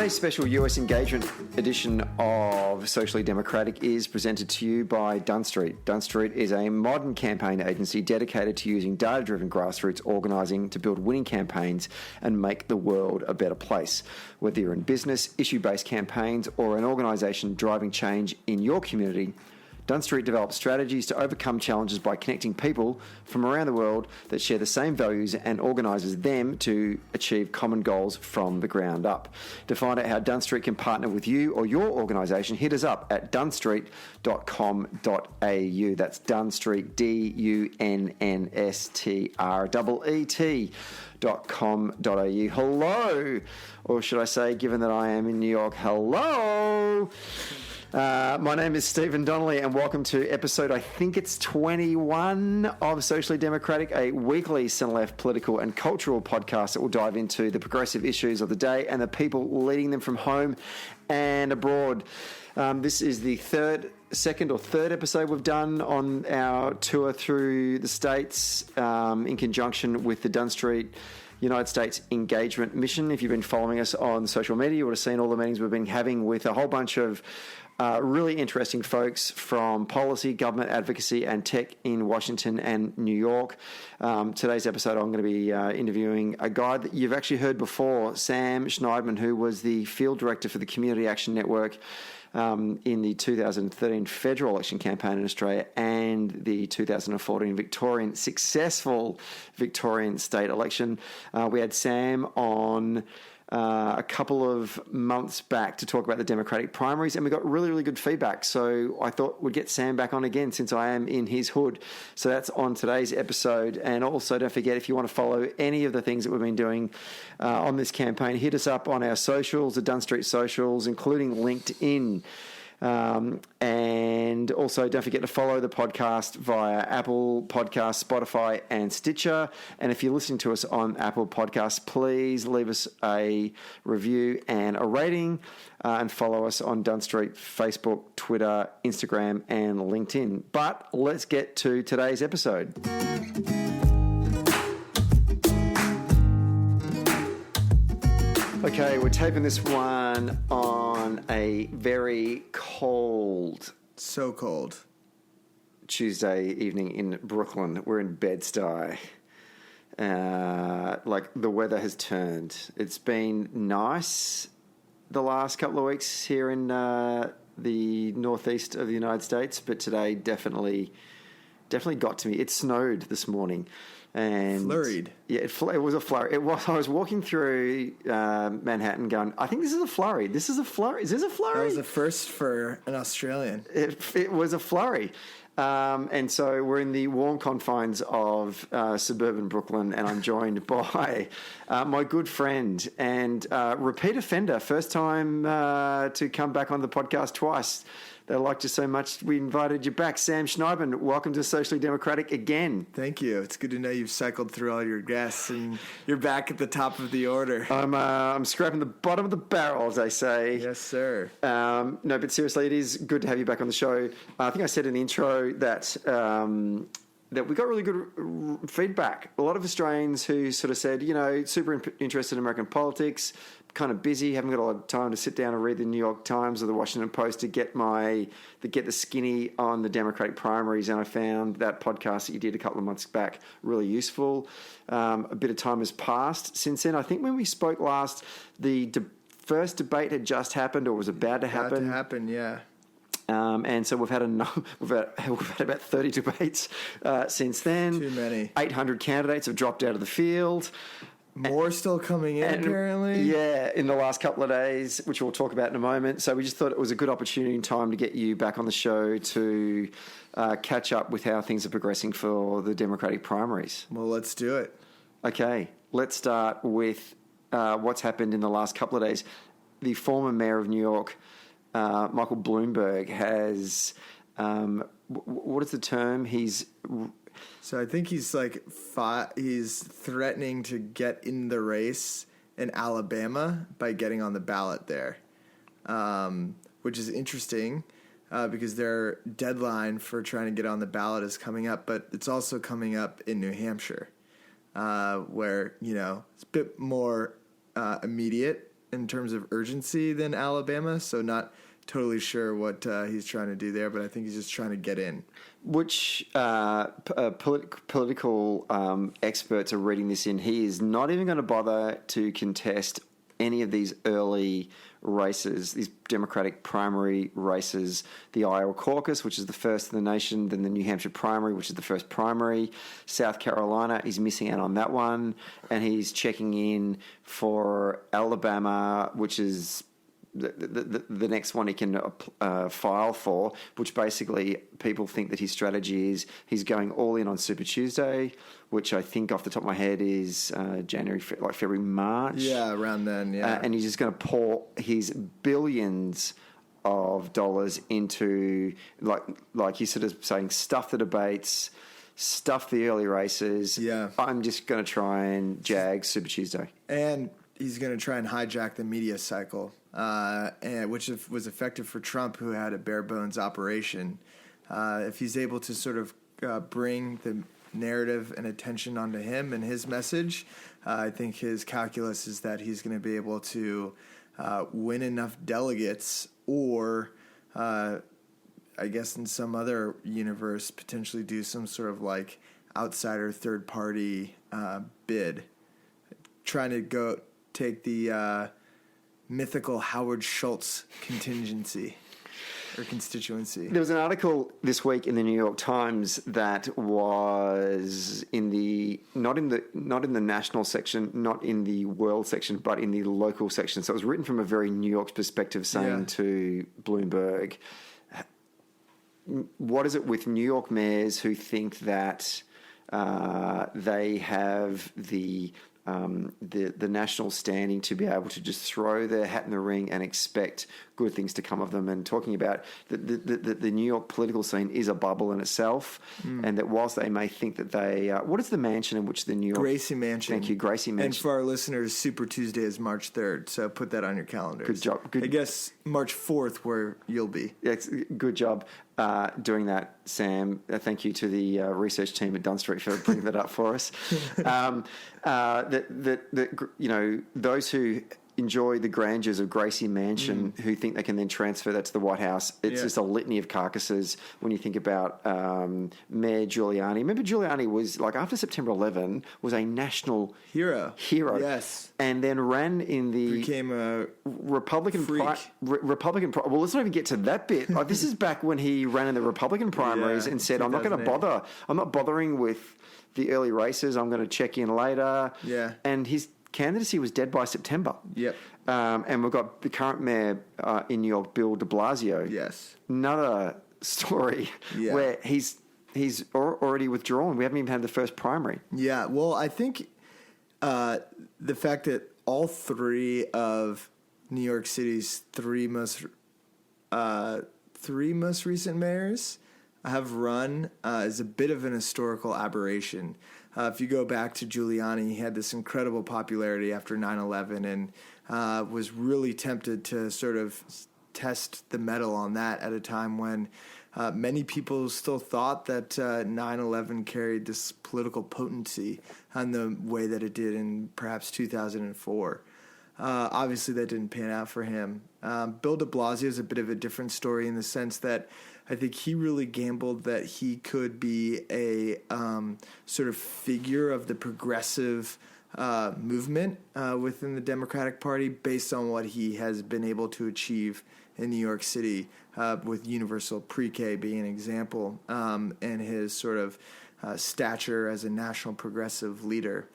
Today's special US engagement edition of Socially Democratic is presented to you by Dunn Street. Dunn Street is a modern campaign agency dedicated to using data-driven grassroots organising to build winning campaigns and make the world a better place. Whether you're in business, issue-based campaigns, or an organisation driving change in your community, Dunn Street develops strategies to overcome challenges by connecting people from around the world that share the same values and organises them to achieve common goals from the ground up. To find out how Dunn Street can partner with you or your organisation, hit us up at dunnstreet.com.au. That's Dunn Street, DUNNSTREET.com.au. Hello, or should I say, given that I am in New York, hello. My name is Stephen Donnelly, and welcome to episode, I think it's 21 of Socially Democratic, a weekly centre-left political and cultural podcast that will dive into the progressive issues of the day and the people leading them from home and abroad. This is the second or third episode we've done on our tour through the States in conjunction with the Dunn Street United States engagement mission. If you've been following us on social media, you would have seen all the meetings we've been having with a whole bunch of really interesting folks from policy, government advocacy and tech in Washington and New York. Today's episode, I'm going to be interviewing a guy that you've actually heard before, Sam Schneidman, who was the field director for the Community Action Network in the 2013 federal election campaign in Australia and the 2014 successful Victorian state election. We had Sam on a couple of months back to talk about the Democratic primaries, and we got really, really good feedback. So I thought we'd get Sam back on again since I am in his hood. So that's on today's episode. And also don't forget, if you want to follow any of the things that we've been doing on this campaign, hit us up on our socials, the Dunn Street socials, including LinkedIn. And also don't forget to follow the podcast via Apple Podcasts, Spotify and Stitcher. And if you're listening to us on Apple Podcasts, please leave us a review and a rating, and follow us on Dunn Street, Facebook, Twitter, Instagram and LinkedIn. But let's get to today's episode. Okay, we're taping this one on a very cold... So cold. Tuesday evening in Brooklyn. We're in Bed-Stuy. The weather has turned. It's been nice the last couple of weeks here in the northeast of the United States, but today definitely got to me. It snowed this morning. And flurried. Yeah, it was a flurry. It was. I was walking through Manhattan going, I think this is a flurry. This is a flurry. Is this a flurry? That was a first for an Australian. It was a flurry. And so we're in the warm confines of suburban Brooklyn, and I'm joined by my good friend and repeat offender, first time to come back on the podcast twice. They liked you so much, we invited you back. Sam Schneidman, welcome to Socially Democratic again. Thank you. It's good to know you've cycled through all your guests and you're back at the top of the order. I'm scraping the bottom of the barrel, as they say. Yes, sir. No, but seriously, it is good to have you back on the show. I think I said in the intro that we got really good feedback. A lot of Australians who sort of said, super interested in American politics, kind of busy, haven't got a lot of time to sit down and read the New York Times or the Washington Post to get the skinny on the Democratic primaries, and I found that podcast that you did a couple of months back really useful. A bit of time has passed since then. I think when we spoke last, the first debate had just happened or was about to happen. About to happen, yeah. And so we've had about 30 debates since then. Too many. 800 candidates have dropped out of the field. More still coming in, apparently. Yeah, in the last couple of days, which we'll talk about in a moment. So we just thought it was a good opportunity and time to get you back on the show to catch up with how things are progressing for the Democratic primaries. Well, let's do it. Okay, let's start with what's happened in the last couple of days. The former mayor of New York, Michael Bloomberg, has... what is the term? So I think he's he's threatening to get in the race in Alabama by getting on the ballot there, which is interesting because their deadline for trying to get on the ballot is coming up, but it's also coming up in New Hampshire, where, it's a bit more immediate in terms of urgency than Alabama, so not totally sure what he's trying to do there, but I think he's just trying to get in. Which political experts are reading this in. He is not even going to bother to contest any of these early races, these Democratic primary races, the Iowa caucus, which is the first in the nation, then the New Hampshire primary, which is the first primary, South Carolina, he's missing out on that one, and he's checking in for Alabama, which is the next one he can file for, which basically people think that his strategy is he's going all in on Super Tuesday, which I think off the top of my head is January, like February, March. Yeah, around then, yeah. And he's just going to pour his billions of dollars into, like he's sort of saying, stuff the debates, stuff the early races. Yeah. I'm just going to try and jag Super Tuesday. And he's going to try and hijack the media cycle, and which was effective for Trump, who had a bare bones operation. If he's able to sort of bring the narrative and attention onto him and his message, I think his calculus is that he's going to be able to win enough delegates, or I guess in some other universe, potentially do some sort of like outsider third party bid, trying to go take the mythical Howard Schultz contingency or constituency. There was an article this week in the New York Times that was in the not in the national section, not in the world section, but in the local section. So it was written from a very New York's perspective, saying to Bloomberg, what is it with New York mayors who think that they have the national standing to be able to just throw their hat in the ring and expect good things to come of them, and talking about the New York political scene is a bubble in itself, and that whilst they may think that they... what is the mansion in which the New York... Gracie Mansion. Thank you, Gracie Mansion. And for our listeners, Super Tuesday is March 3rd, so put that on your calendars. Good job. I guess March 4th where you'll be. Yeah, good job doing that, Sam. Thank you to the research team at Dunn Street for bringing that up for us. Those who enjoy the grandeurs of Gracie Mansion, who think they can then transfer that to the White House. It's just a litany of carcasses when you think about Mayor Giuliani. Remember, Giuliani was, like, after September 11, was a national hero. Yes. And then ran in the... Became a Republican freak. Well, let's not even get to that bit. Like, this is back when he ran in the Republican primaries and said, I'm not going to bother. I'm not bothering with the early races. I'm going to check in later. Yeah. And his candidacy was dead by September. Yep. And we've got the current mayor in New York, Bill de Blasio. Yes. Another story where he's already withdrawn. We haven't even had the first primary. Yeah. Well, I think the fact that all three of New York City's three most recent mayors have run is a bit of an historical aberration. If you go back to Giuliani, he had this incredible popularity after 9/11 and was really tempted to sort of test the mettle on that at a time when many people still thought that 9/11 carried this political potency in the way that it did in perhaps 2004. Obviously, that didn't pan out for him. Bill de Blasio is a bit of a different story in the sense that I think he really gambled that he could be a sort of figure of the progressive movement within the Democratic Party based on what he has been able to achieve in New York City, with universal pre-K being an example, and his sort of stature as a national progressive leader.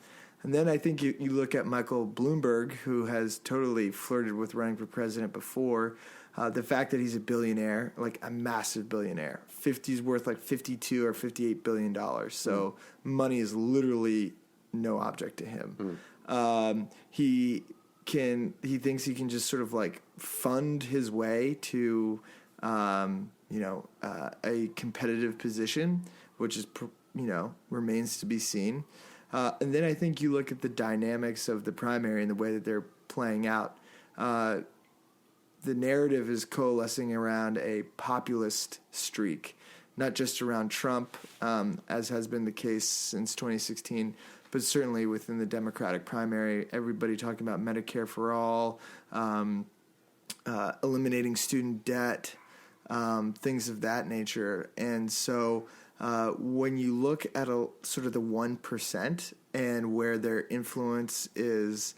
And then I think you look at Michael Bloomberg, who has totally flirted with running for president before. The fact that he's a billionaire, like a massive billionaire, he's worth like $52 or $58 billion. So money is literally no object to him. He thinks he can just sort of like fund his way to, a competitive position, which is, remains to be seen. And then I think you look at the dynamics of the primary and the way that they're playing out. The narrative is coalescing around a populist streak, not just around Trump, as has been the case since 2016, but certainly within the Democratic primary, everybody talking about Medicare for all, eliminating student debt, things of that nature. And so when you look at a sort of the 1% and where their influence is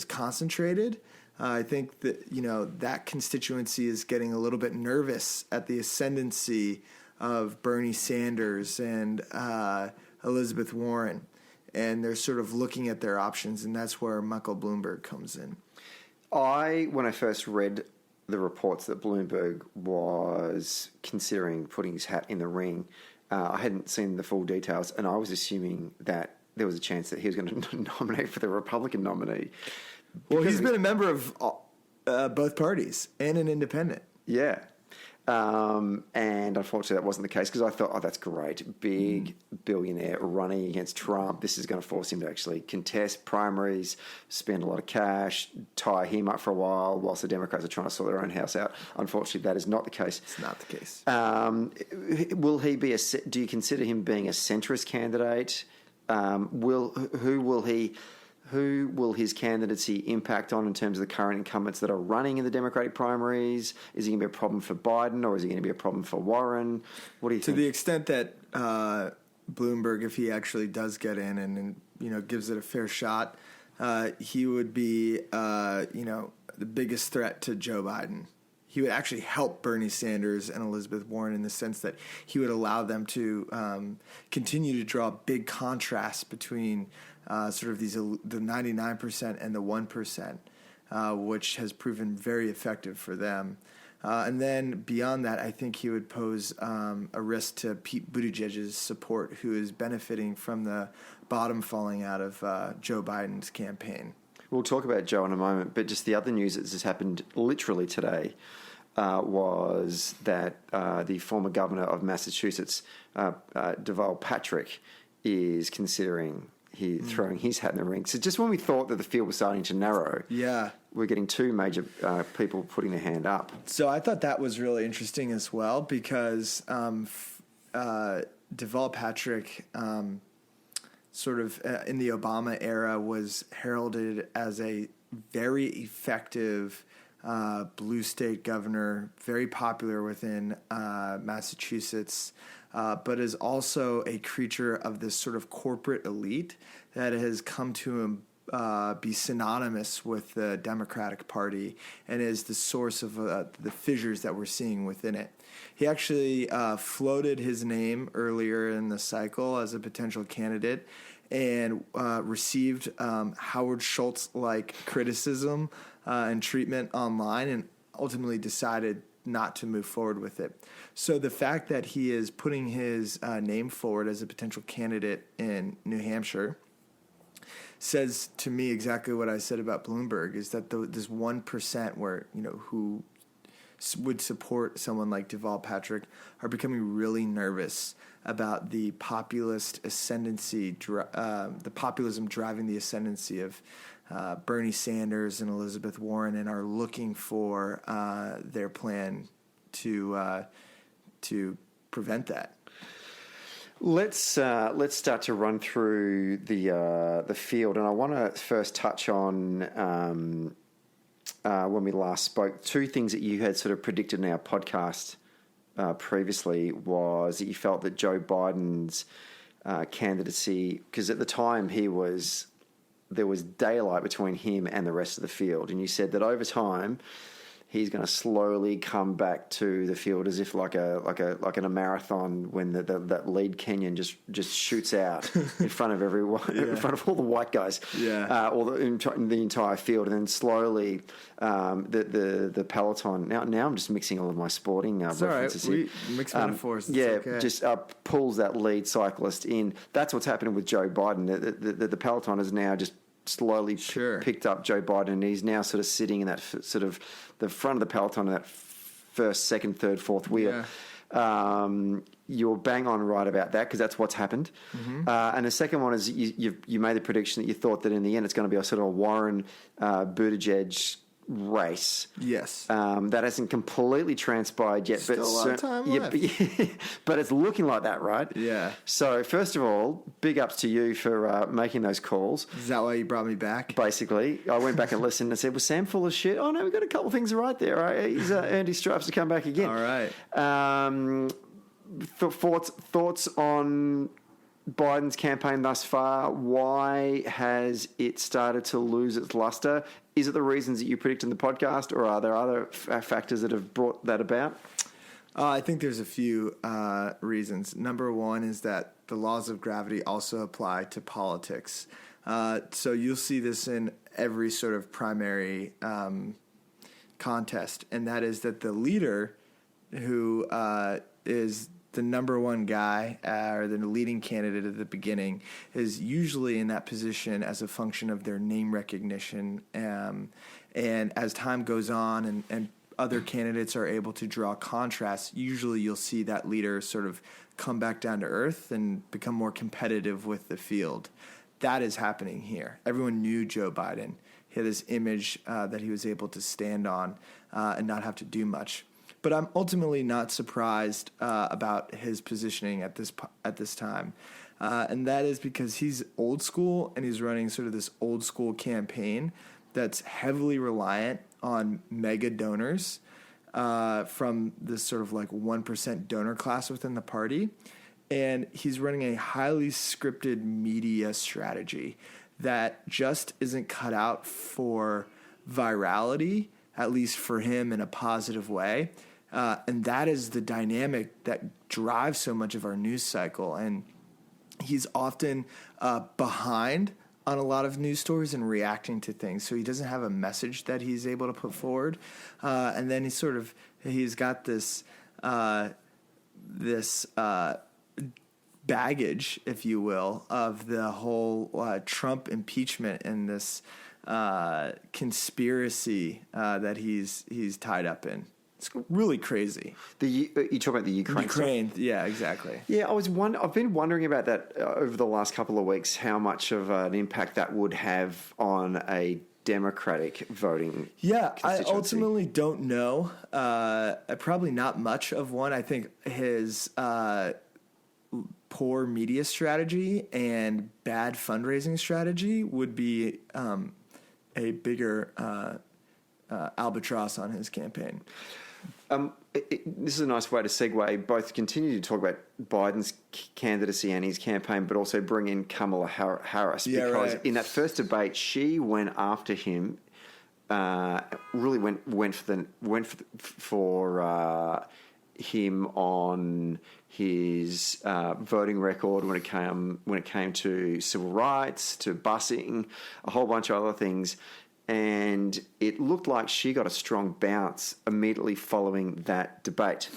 concentrated, I think that, that constituency is getting a little bit nervous at the ascendancy of Bernie Sanders and Elizabeth Warren. And they're sort of looking at their options, and that's where Michael Bloomberg comes in. When I first read the reports that Bloomberg was considering putting his hat in the ring, I hadn't seen the full details, and I was assuming that there was a chance that he was going to nominate for the Republican nominee. Well, he's been a member of both parties and an independent. Yeah. And unfortunately, that wasn't the case because I thought, oh, that's great. Big billionaire running against Trump. This is going to force him to actually contest primaries, spend a lot of cash, tie him up for a while whilst the Democrats are trying to sort their own house out. Unfortunately, that is not the case. It's not the case. Will he be do you consider him being a centrist candidate? Who will his candidacy impact on in terms of the current incumbents that are running in the Democratic primaries? Is he going to be a problem for Biden, or is he going to be a problem for Warren? What do you think? To the extent that Bloomberg, if he actually does get in and gives it a fair shot, he would be the biggest threat to Joe Biden. He would actually help Bernie Sanders and Elizabeth Warren in the sense that he would allow them to continue to draw big contrasts between sort of the 99% and the 1%, which has proven very effective for them. And then beyond that, I think he would pose a risk to Pete Buttigieg's support, who is benefiting from the bottom falling out of Joe Biden's campaign. We'll talk about Joe in a moment, but just the other news that just happened literally today was that the former governor of Massachusetts, Deval Patrick, is considering throwing his hat in the ring. So just when we thought that the field was starting to narrow, we're getting two major people putting their hand up. So I thought that was really interesting as well because Deval Patrick sort of in the Obama era was heralded as a very effective blue state governor, very popular within Massachusetts, but is also a creature of this sort of corporate elite that has come to be synonymous with the Democratic Party and is the source of the fissures that we're seeing within it. He actually floated his name earlier in the cycle as a potential candidate and received Howard Schultz-like criticism and treatment online and ultimately decided not to move forward with it. So the fact that he is putting his name forward as a potential candidate in New Hampshire says to me exactly what I said about Bloomberg, is that this 1% where, who would support someone like Deval Patrick are becoming really nervous about the populist ascendancy, the populism driving the ascendancy of Bernie Sanders and Elizabeth Warren, and are looking for their plan to prevent that. Let's start to run through the field, and I want to first touch on when we last spoke. Two things that you had sort of predicted in our podcast previously was that you felt that Joe Biden's candidacy, because at the time there was daylight between him and the rest of the field, and you said that over time he's going to slowly come back to the field as if like in a marathon when that lead Kenyan just shoots out in front of everyone, in front of all the white guys, or in the entire field, and then slowly the peloton. Now I'm just mixing all of my sporting references. All right. We mix metaphors. Okay. Just pulls that lead cyclist in. That's what's happening with Joe Biden. The peloton is now just slowly picked up Joe Biden, and he's now sort of sitting in that sort of the front of the peloton in that first, second, third, fourth wheel. You're bang on right about that because that's what's happened. Mm-hmm. And the second one is you made the prediction that you thought that in the end it's going to be a sort of Warren Buttigieg race. Yes. That hasn't completely transpired yet. Still a lot of time left. But it's looking like that, right? Yeah. So, first of all, big ups to you for making those calls. Is that why you brought me back? Basically, I went back and listened and said, was Sam full of shit? Oh, no, we've got a couple of things right there. Right? He's earned his stripes to come back again. All right. Thoughts on Biden's campaign thus far? Why has it started to lose its luster? Is it the reasons that you predict in the podcast, or are there other factors that have brought that about? I think there's a few reasons. Number one is that the laws of gravity also apply to politics. So you'll see this in every sort of primary contest, and that is that the leader who is the number one guy or the leading candidate at the beginning is usually in that position as a function of their name recognition. And as time goes on and other candidates are able to draw contrasts, usually you'll see that leader sort of come back down to earth and become more competitive with the field. That is happening here. Everyone knew Joe Biden. He had this image that he was able to stand on and not have to do much. But I'm ultimately not surprised about his positioning at this time. And that is because he's old school and he's running sort of this old school campaign that's heavily reliant on mega donors from this sort of like 1% donor class within the party. And he's running a highly scripted media strategy that just isn't cut out for virality, at least for him in a positive way. And that is the dynamic that drives so much of our news cycle. And he's often behind on a lot of news stories and reacting to things. So he doesn't have a message that he's able to put forward. And then he's got this baggage, if you will, of the whole Trump impeachment and this conspiracy that he's tied up in. It's really crazy. You talk about the Ukraine stuff? Yeah, exactly. Yeah, I've been wondering about that over the last couple of weeks, how much of an impact that would have on a Democratic voting I ultimately don't know. Probably not much of one. I think his poor media strategy and bad fundraising strategy would be a bigger albatross on his campaign. This is a nice way to segue, both continue to talk about Biden's candidacy and his campaign, but also bring in Kamala Harris. Because in that first debate, she went after him, really went for him on his voting record when it came to civil rights, to busing, a whole bunch of other things. And it looked like she got a strong bounce immediately following that debate.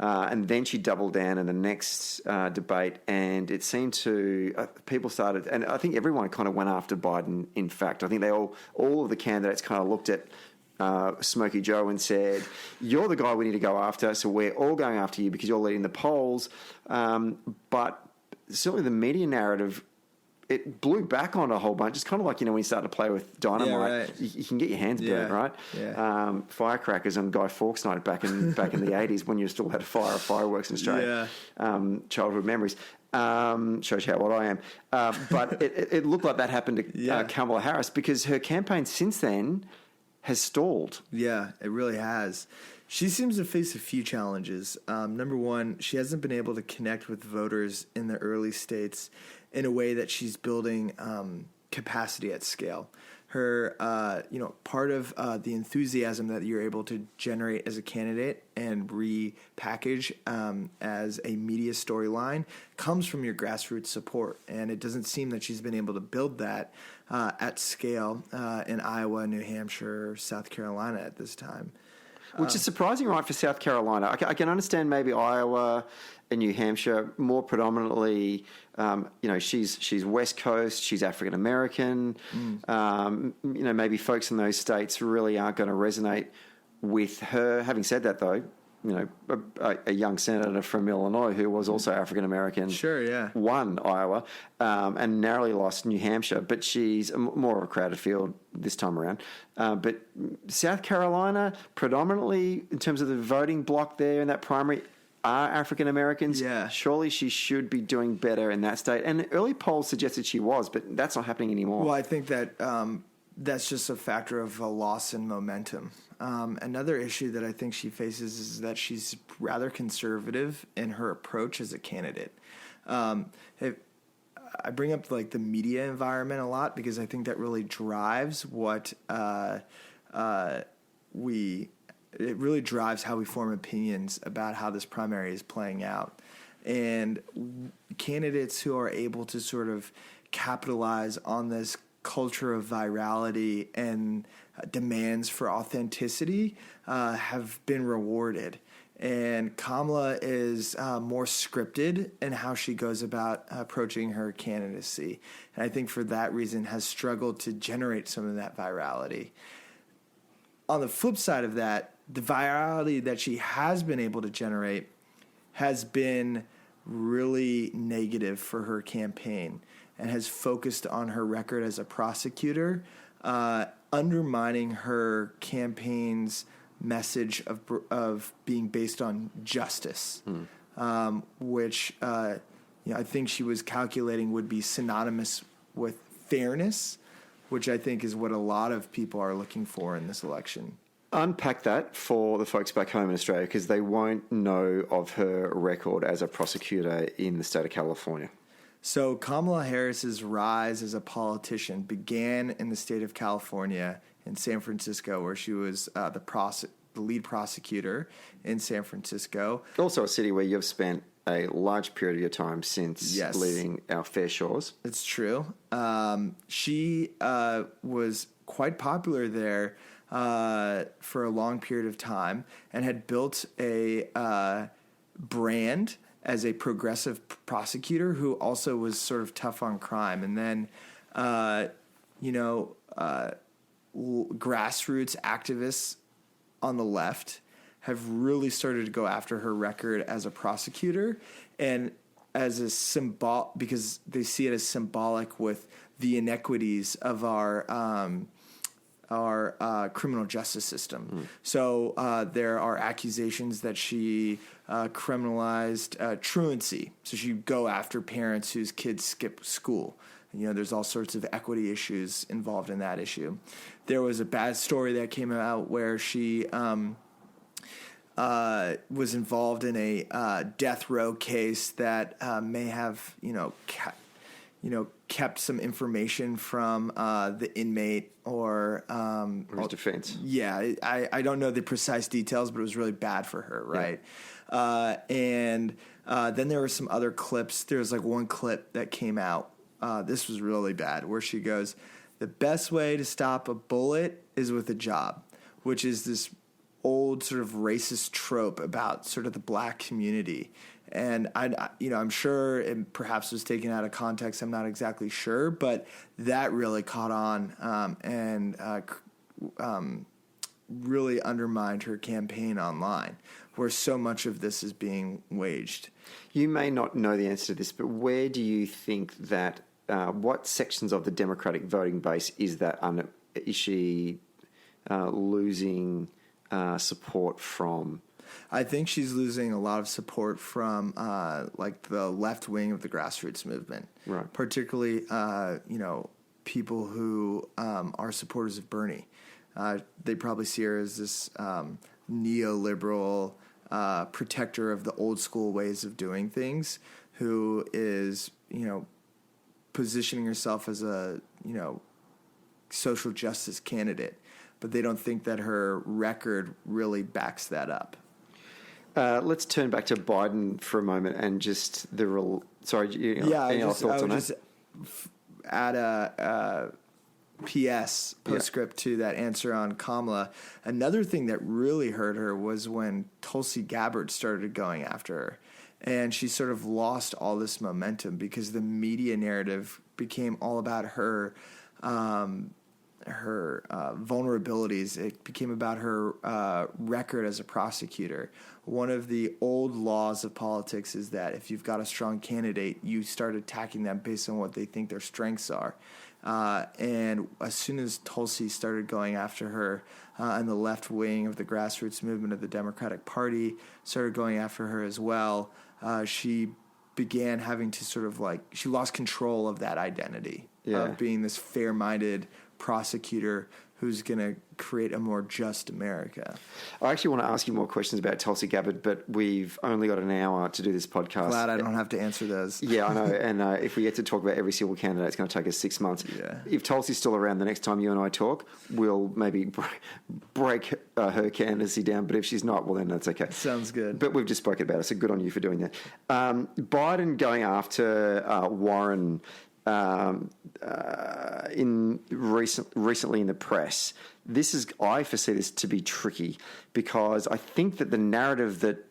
And then she doubled down in the next debate, and it seemed to people started, and I think everyone kind of went after Biden. In fact, I think all of the candidates kind of looked at Smokey Joe and said, "You're the guy we need to go after, so we're all going after you because you're leading the polls." But certainly the media narrative, it blew back on a whole bunch. It's kind of like, when you start to play with dynamite, you can get your hands burnt, right? Yeah. Firecrackers on Guy Fawkes night back in the 80s when you still had a fire of fireworks in Australia. Yeah. Childhood memories. Shows you how old I am. But it looked like that happened to Kamala Harris because her campaign since then has stalled. Yeah, it really has. She seems to face a few challenges. Number one, she hasn't been able to connect with voters in the early states in a way that she's building capacity at scale. Her, part of the enthusiasm that you're able to generate as a candidate and repackage as a media storyline comes from your grassroots support. And it doesn't seem that she's been able to build that at scale in Iowa, New Hampshire, South Carolina at this time. Which is surprising, right, for South Carolina. I can understand maybe Iowa and New Hampshire more predominantly. She's West Coast, she's African American. Maybe folks in those states really aren't going to resonate with her. Having said that, though, a young senator from Illinois who was also African American. Sure, yeah. Won Iowa and narrowly lost New Hampshire, but she's more of a crowded field this time around. But South Carolina, predominantly in terms of the voting bloc there in that primary, are African Americans. Yeah. Surely she should be doing better in that state. And early polls suggested she was, but that's not happening anymore. Well, I think that that's just a factor of a loss in momentum. Another issue that I think she faces is that she's rather conservative in her approach as a candidate. I bring up like the media environment a lot because I think that really drives it really drives how we form opinions about how this primary is playing out. And candidates who are able to sort of capitalize on this culture of virality and demands for authenticity have been rewarded. And Kamala is more scripted in how she goes about approaching her candidacy. And I think for that reason has struggled to generate some of that virality. On the flip side of that, the virality that she has been able to generate has been really negative for her campaign and has focused on her record as a prosecutor, undermining her campaign's message of being based on justice, which I think she was calculating would be synonymous with fairness, which I think is what a lot of people are looking for in this election. Unpack that for the folks back home in Australia because they won't know of her record as a prosecutor in the state of California. So Kamala Harris's rise as a politician began in the state of California in San Francisco, where she was the lead prosecutor in San Francisco. Also a city where you've spent a large period of your time since leaving our fair shores. It's true. She was quite popular there for a long period of time and had built a brand as a progressive prosecutor who also was sort of tough on crime. And then, grassroots activists on the left have really started to go after her record as a prosecutor and as a symbol because they see it as symbolic with the inequities of our criminal justice system. So there are accusations that she criminalized truancy. So she'd go after parents whose kids skip school. There's all sorts of equity issues involved in that issue. There was a bad story that came out where she was involved in a death row case that may have, kept some information from the inmate or his defense. Yeah, I don't know the precise details, but it was really bad for her, right? Yeah. And then there were some other clips. There was like one clip that came out. This was really bad, where she goes, "The best way to stop a bullet is with a job," which is this old sort of racist trope about sort of the black community. And I'm sure it perhaps was taken out of context. I'm not exactly sure, but that really caught on and really undermined her campaign online, where so much of this is being waged. You may not know the answer to this, but where do you think that what sections of the Democratic voting base is she losing support from? I think she's losing a lot of support from like the left wing of the grassroots movement, right? Particularly, people who are supporters of Bernie. They probably see her as this neoliberal protector of the old school ways of doing things, who is positioning herself as a social justice candidate, but they don't think that her record really backs that up. Let's turn back to Biden for a moment and just any other thoughts on that? Just add a postscript to that answer on Kamala. Another thing that really hurt her was when Tulsi Gabbard started going after her, and she sort of lost all this momentum because the media narrative became all about her vulnerabilities. It became about her record as a prosecutor. One of the old laws of politics is that if you've got a strong candidate, you start attacking them based on what they think their strengths are. And as soon as Tulsi started going after her, and the left wing of the grassroots movement of the Democratic Party started going after her as well, she began having to she lost control of that identity of being this fair-minded prosecutor who's going to create a more just America. I actually want to ask you more questions about Tulsi Gabbard, but we've only got an hour to do this podcast. Glad I don't have to answer those. Yeah, I know. And if we get to talk about every single candidate, it's going to take us 6 months. Yeah. If Tulsi's still around the next time you and I talk, we'll maybe break her candidacy down. But if she's not, well, then that's okay. Sounds good. But we've just spoken about it, so good on you for doing that. Biden going after Warren recently in the press. I foresee this to be tricky because I think that the narrative that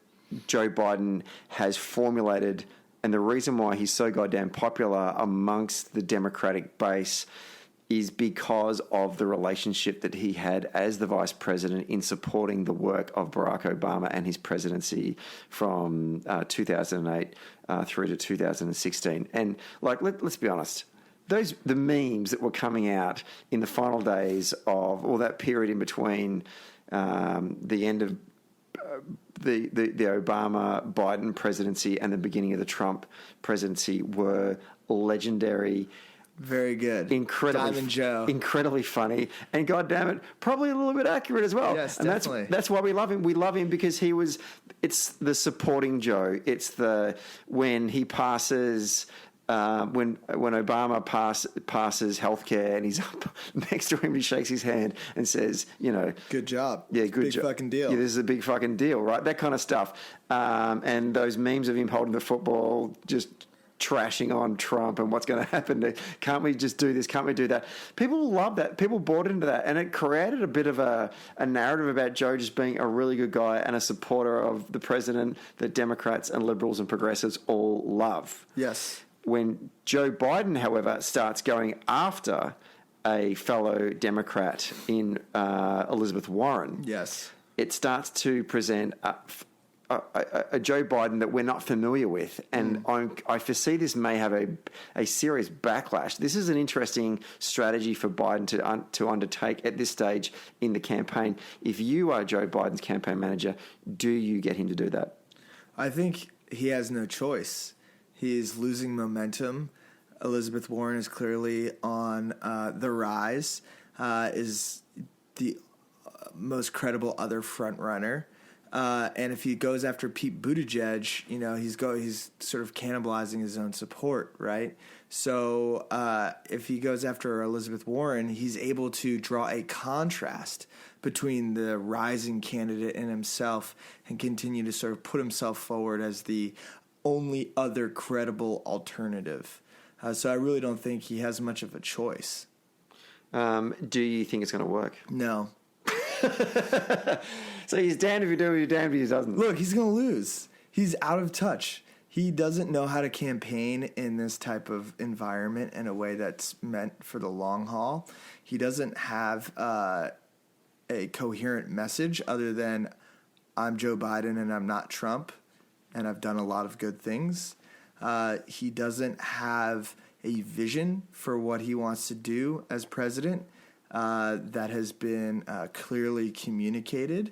Joe Biden has formulated and the reason why he's so goddamn popular amongst the Democratic base is because of the relationship that he had as the vice president in supporting the work of Barack Obama and his presidency from 2008 through to 2016. And let's be honest, the memes that were coming out in the final days of all that period in between the end of the Obama Biden presidency and the beginning of the Trump presidency were legendary. Very good. Diamond Joe. Incredibly funny. And goddamn it, probably a little bit accurate as well. Yes, and definitely. That's why we love him. We love him because it's the supporting Joe. It's when he passes, when Obama passes healthcare and he's up next to him, he shakes his hand and says, good job. Yeah, good job. Big fucking deal. Yeah, this is a big fucking deal, right? That kind of stuff. And those memes of him holding the football, just trashing on Trump and what's going to happen. Can't we just do this? Can't we do that? People love that. People bought into that. And it created a bit of a narrative about Joe just being a really good guy and a supporter of the president that Democrats and liberals and progressives all love. Yes. When Joe Biden, however, starts going after a fellow Democrat in Elizabeth Warren, yes, it starts to present a Joe Biden that we're not familiar with. And I foresee this may have a serious backlash. This is an interesting strategy for Biden to undertake at this stage in the campaign. If you are Joe Biden's campaign manager, do you get him to do that? I think he has no choice. He is losing momentum. Elizabeth Warren is clearly on the rise, is the most credible other front runner. And if he goes after Pete Buttigieg, he's sort of cannibalizing his own support, right? So if he goes after Elizabeth Warren, he's able to draw a contrast between the rising candidate and himself and continue to sort of put himself forward as the only other credible alternative. So I really don't think he has much of a choice. Do you think it's going to work? No. So he's damned if you do, you're damned if he doesn't. Look, he's going to lose. He's out of touch. He doesn't know how to campaign in this type of environment in a way that's meant for the long haul. He doesn't have a coherent message other than I'm Joe Biden and I'm not Trump and I've done a lot of good things. He doesn't have a vision for what he wants to do as president that has been clearly communicated.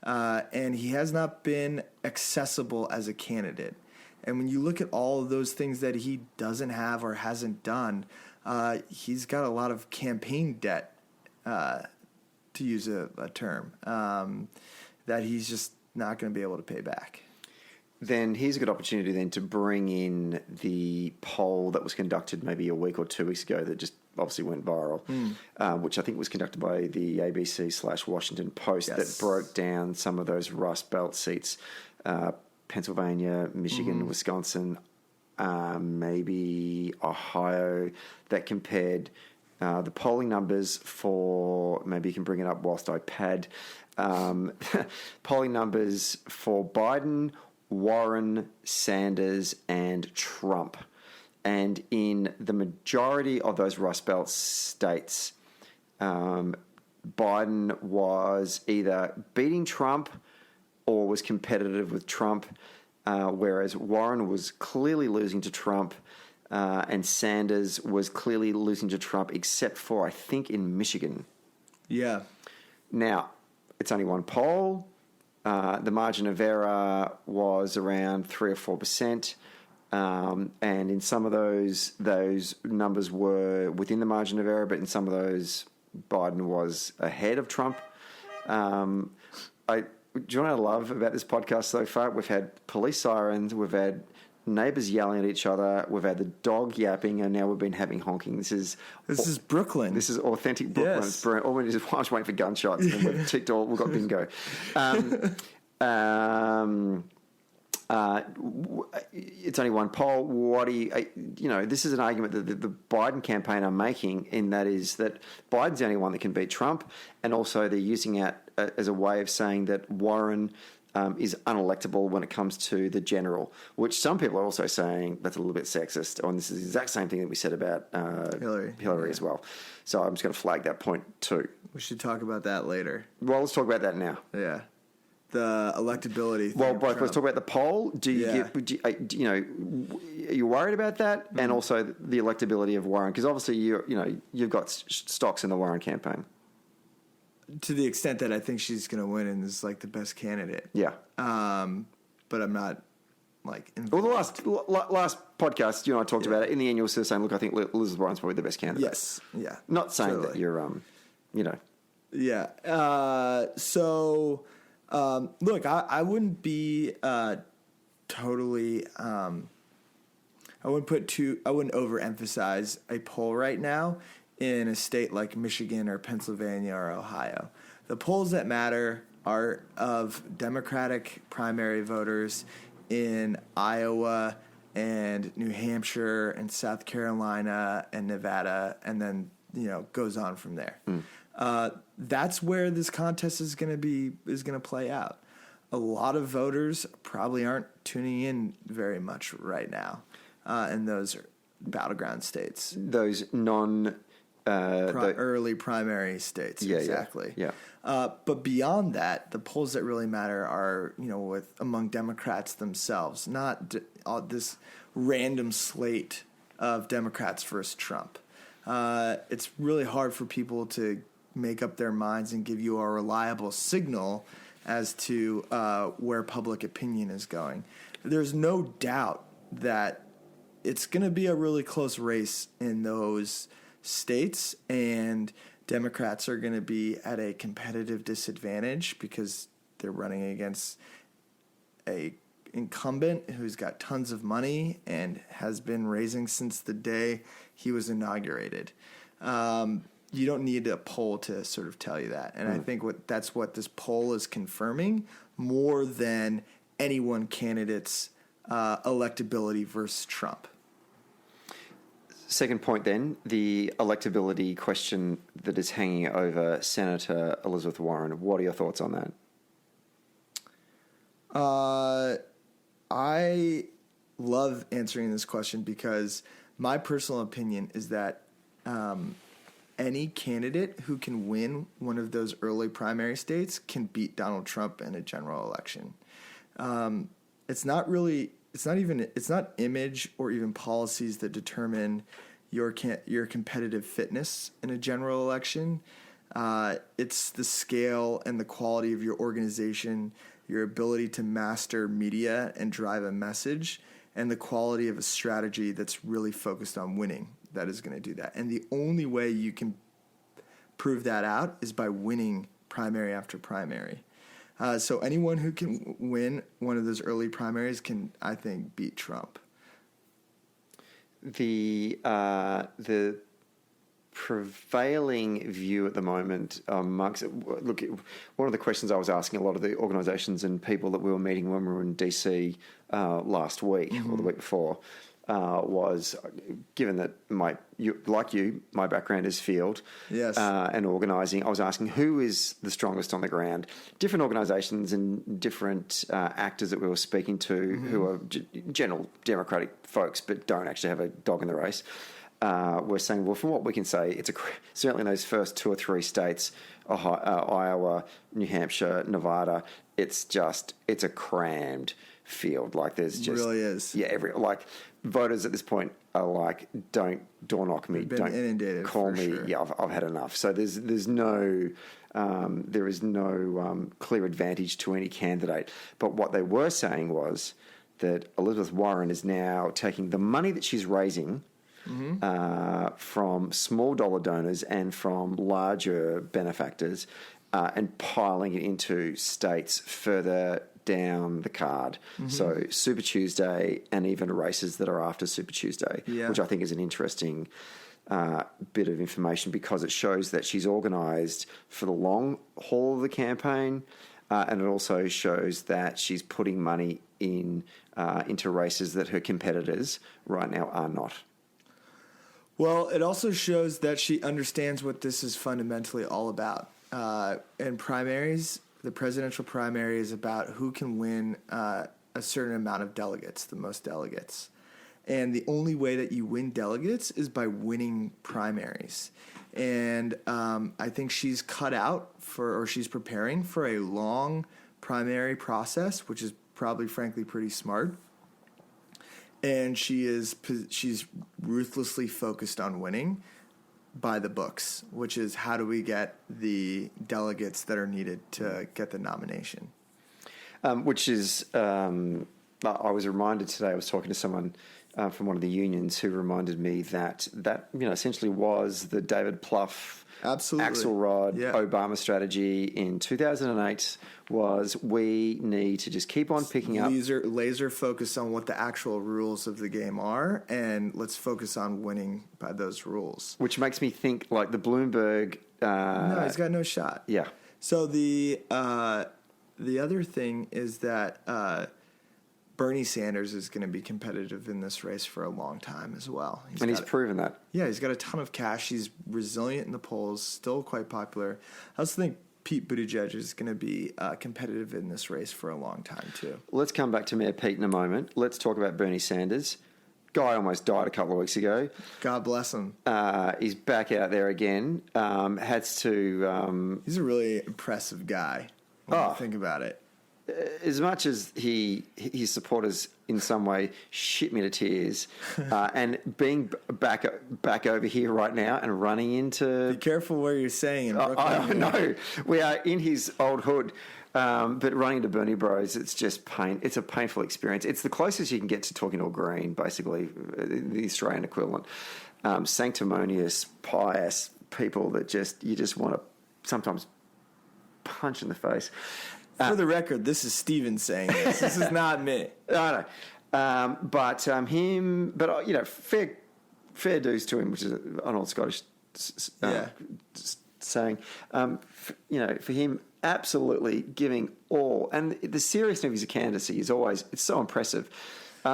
And he has not been accessible as a candidate. And when you look at all of those things that he doesn't have or hasn't done, he's got a lot of campaign debt, to use a term, that he's just not going to be able to pay back. Then here's a good opportunity then to bring in the poll that was conducted maybe a week or 2 weeks ago that just obviously went viral, which I think was conducted by the ABC/Washington Post that broke down some of those Rust Belt seats, Pennsylvania, Michigan, Wisconsin, maybe Ohio, that compared the polling numbers for, maybe you can bring it up whilst I pad, polling numbers for Biden, Warren, Sanders, and Trump. And in the majority of those Rust Belt states, Biden was either beating Trump or was competitive with Trump, whereas Warren was clearly losing to Trump, and Sanders was clearly losing to Trump, except for, I think, in Michigan. Yeah. Now, it's only one poll. The margin of error was around 3 or 4%. And in some of those numbers were within the margin of error, but in some of those, Biden was ahead of Trump. Do you know what I love about this podcast so far? We've had police sirens, we've had neighbours yelling at each other, we've had the dog yapping, and now we've been having honking. This is Brooklyn. This is authentic Brooklyn. Yes. It's brilliant. All we need is I was waiting for gunshots, and we've ticked all. We've got bingo. It's only one poll. What do you this is an argument that the Biden campaign are making, in that is that Biden's the only one that can beat Trump, and also they're using it as a way of saying that Warren is unelectable when it comes to the general, which some people are also saying that's a little bit sexist. And this is the exact same thing that we said about Hillary as well. So I'm just going to flag that point too. We should talk about that later. Well, let's talk about that now. Yeah. The electability thing. Well, both. Let's talk about the poll. Are you worried about that, and also the electability of Warren? Because obviously you've got stocks in the Warren campaign. To the extent that I think she's going to win and is like the best candidate. Yeah. But I'm not like. Well, the last podcast you and I talked about it. In the end, you were sort of saying, "Look, I think Elizabeth Warren's probably the best candidate." Yes. Yeah. Not saying that you're Yeah. Look, I wouldn't be totally. I wouldn't overemphasize a poll right now in a state like Michigan or Pennsylvania or Ohio. The polls that matter are of Democratic primary voters in Iowa and New Hampshire and South Carolina and Nevada, and then goes on from there. That's where this contest is going to play out. A lot of voters probably aren't tuning in very much right now in those battleground states. Those early primary states. Yeah, exactly. Yeah. But beyond that, the polls that really matter are among Democrats themselves, not this random slate of Democrats versus Trump. It's really hard for people to make up their minds and give you a reliable signal as to where public opinion is going. There's no doubt that it's going to be a really close race in those states, and Democrats are going to be at a competitive disadvantage because they're running against a incumbent who's got tons of money and has been raising since the day he was inaugurated. You don't need a poll to sort of tell you that. And I think that's what this poll is confirming more than any one candidate's electability versus Trump. Second point then, the electability question that is hanging over Senator Elizabeth Warren. What are your thoughts on that? I love answering this question because my personal opinion is that any candidate who can win one of those early primary states can beat Donald Trump in a general election. It's not image or even policies that determine your competitive fitness in a general election. It's the scale and the quality of your organization, your ability to master media and drive a message, and the quality of a strategy that's really focused on winning that is going to do that. And the only way you can prove that out is by winning primary after primary. So anyone who can win one of those early primaries can, I think, beat Trump. The prevailing view at the moment amongst look, one of the questions I was asking a lot of the organisations and people that we were meeting when we were in DC last week or the week before was, given that my background is field and organising, I was asking who is the strongest on the ground. Different organisations and different actors that we were speaking to who are general Democratic folks but don't actually have a dog in the race. we're saying, well, from what we can say, certainly in those first 2 or 3 states, Iowa, New Hampshire, Nevada, it's a crammed field. Like there's just really is. Yeah, voters at this point are like, don't door knock me, don't inundated, call me. Sure. Yeah, I've had enough. So there is no clear advantage to any candidate. But what they were saying was that Elizabeth Warren is now taking the money that she's raising from small dollar donors and from larger benefactors and piling it into states further down the card. So Super Tuesday and even races that are after Super Tuesday, which I think is an interesting bit of information because it shows that she's organised for the long haul of the campaign, and it also shows that she's putting money into races that her competitors right now are not. Well, it also shows that she understands what this is fundamentally all about. In primaries, the presidential primary is about who can win a certain amount of delegates, the most delegates. And the only way that you win delegates is by winning primaries. And I think she's she's preparing for a long primary process, which is probably, frankly, pretty smart. And she's ruthlessly focused on winning by the books, which is how do we get the delegates that are needed to get the nomination. Which is, I was reminded today, I was talking to someone from one of the unions who reminded me that essentially was the David Plouffe, Axelrod, Obama strategy in 2008 was we need to just keep on picking up. Laser focus on what the actual rules of the game are, and let's focus on winning by those rules. Which makes me think like the Bloomberg... no, he's got no shot. Yeah. So the other thing is that Bernie Sanders is going to be competitive in this race for a long time as well. He's proven that. Yeah, he's got a ton of cash. He's resilient in the polls, still quite popular. I also think Pete Buttigieg is going to be competitive in this race for a long time, too. Let's come back to Mayor Pete in a moment. Let's talk about Bernie Sanders. Guy almost died a couple of weeks ago. God bless him. He's back out there again. He's a really impressive guy when you think about it. As much as his supporters in some way shit me to tears, and being back over here right now and running into... Be careful where you're saying in Brooklyn. I know. We are in his old hood, but running into Bernie Bros, it's just pain. It's a painful experience. It's the closest you can get to talking to a Green, basically, the Australian equivalent. Sanctimonious, pious people that you just want to sometimes punch in the face. For the record, this is Stephen saying this. This is not me. I know. But fair dues to him, which is an old Scottish saying. For him, absolutely giving all. And the seriousness of his candidacy is it's so impressive.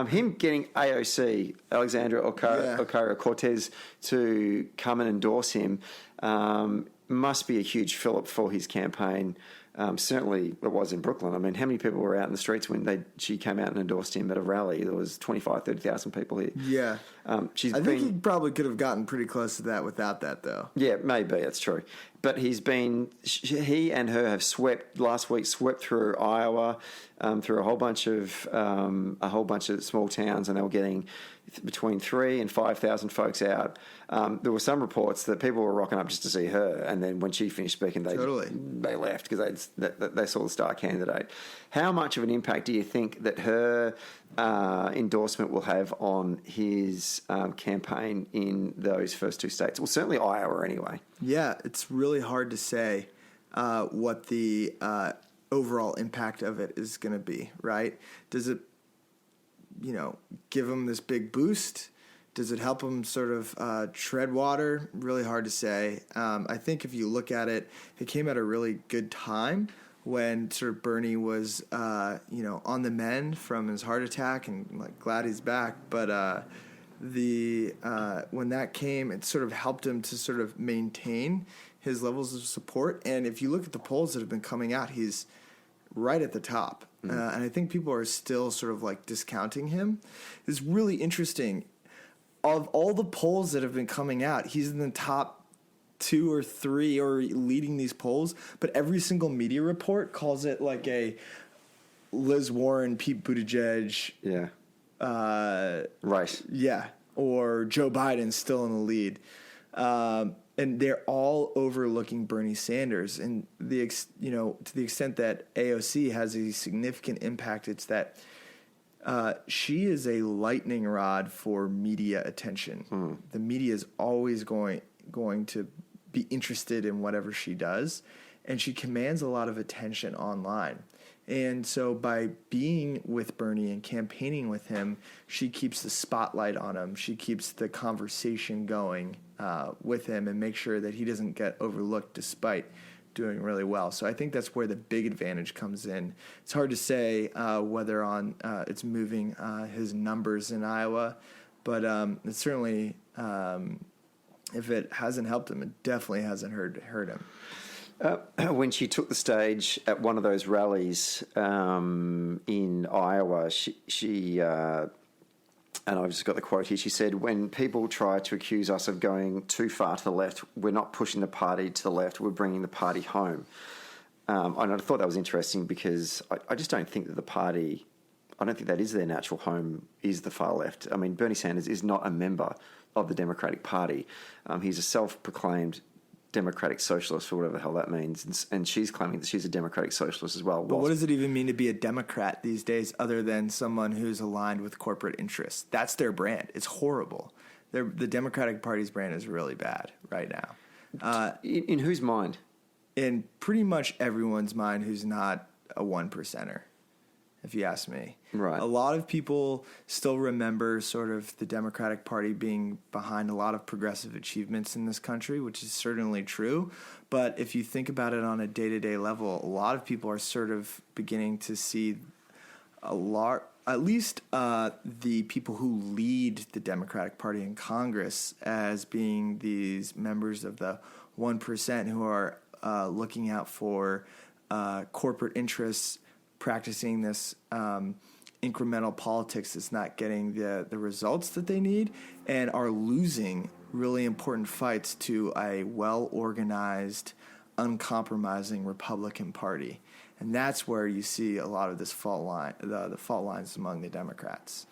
Him getting AOC, Alexandria Ocasio-Cortez, to come and endorse him must be a huge fillip for his campaign. Certainly it was in Brooklyn. I mean, how many people were out in the streets when she came out and endorsed him at a rally? There was 25,000, 30,000 people here. Yeah. I think he probably could have gotten pretty close to that without that, though. Yeah, maybe. That's true. But he and her have swept through Iowa, through a whole bunch of small towns, and they were getting between 3,000 and 5,000 folks out. There were some reports that people were rocking up just to see her, and then when she finished speaking, they left because they saw the star candidate. How much of an impact do you think that her endorsement will have on his campaign in those first 2 states? Well, certainly Iowa anyway. Yeah, it's really hard to say what the overall impact of it is going to be, right? Does it, give him this big boost? Does it help him sort of tread water? Really hard to say. I think if you look at it, it came at a really good time when sort of Bernie was, on the mend from his heart attack, and glad he's back. But when that came, it sort of helped him to sort of maintain his levels of support. And if you look at the polls that have been coming out, he's right at the top. And I think people are still sort of discounting him. It's really interesting. of all the polls that have been coming out, he's in the top 2 or 3 or leading these polls. But every single media report calls it like a Liz Warren, Pete Buttigieg. Yeah. Right. Yeah. Or Joe Biden still in the lead. And they're all overlooking Bernie Sanders. And to the extent that AOC has a significant impact, it's that she is a lightning rod for media attention. The media is always going to be interested in whatever she does, and she commands a lot of attention online. And so by being with Bernie and campaigning with him, she keeps the spotlight on him. She keeps the conversation going with him and make sure that he doesn't get overlooked despite doing really well. So I think that's where the big advantage comes in. It's hard to say whether it's moving his numbers in Iowa, but it certainly, if it hasn't helped him, it definitely hasn't hurt him. When she took the stage at one of those rallies in Iowa, she and I've just got the quote here, she said, "When people try to accuse us of going too far to the left, we're not pushing the party to the left, we're bringing the party home." And I thought that was interesting because I just don't think that the party, I don't think that is their natural home, is the far left. I mean, Bernie Sanders is not a member of the Democratic Party. He's a self-proclaimed democratic socialist, for whatever the hell that means, and she's claiming that she's a democratic socialist as well. But what does it even mean to be a Democrat these days other than someone who's aligned with corporate interests? That's their brand. It's horrible. The Democratic Party's brand is really bad right now. In whose mind? In pretty much everyone's mind who's not a one percenter, if you ask me. Right. A lot of people still remember sort of the Democratic Party being behind a lot of progressive achievements in this country, which is certainly true. But if you think about it on a day-to-day level, a lot of people are sort of beginning to see at least the people who lead the Democratic Party in Congress as being these members of the 1% who are looking out for corporate interests, practicing this incremental politics that's not getting the results that they need, and are losing really important fights to a well-organized, uncompromising Republican Party. And that's where you see a lot of this fault line, the fault lines among the Democrats.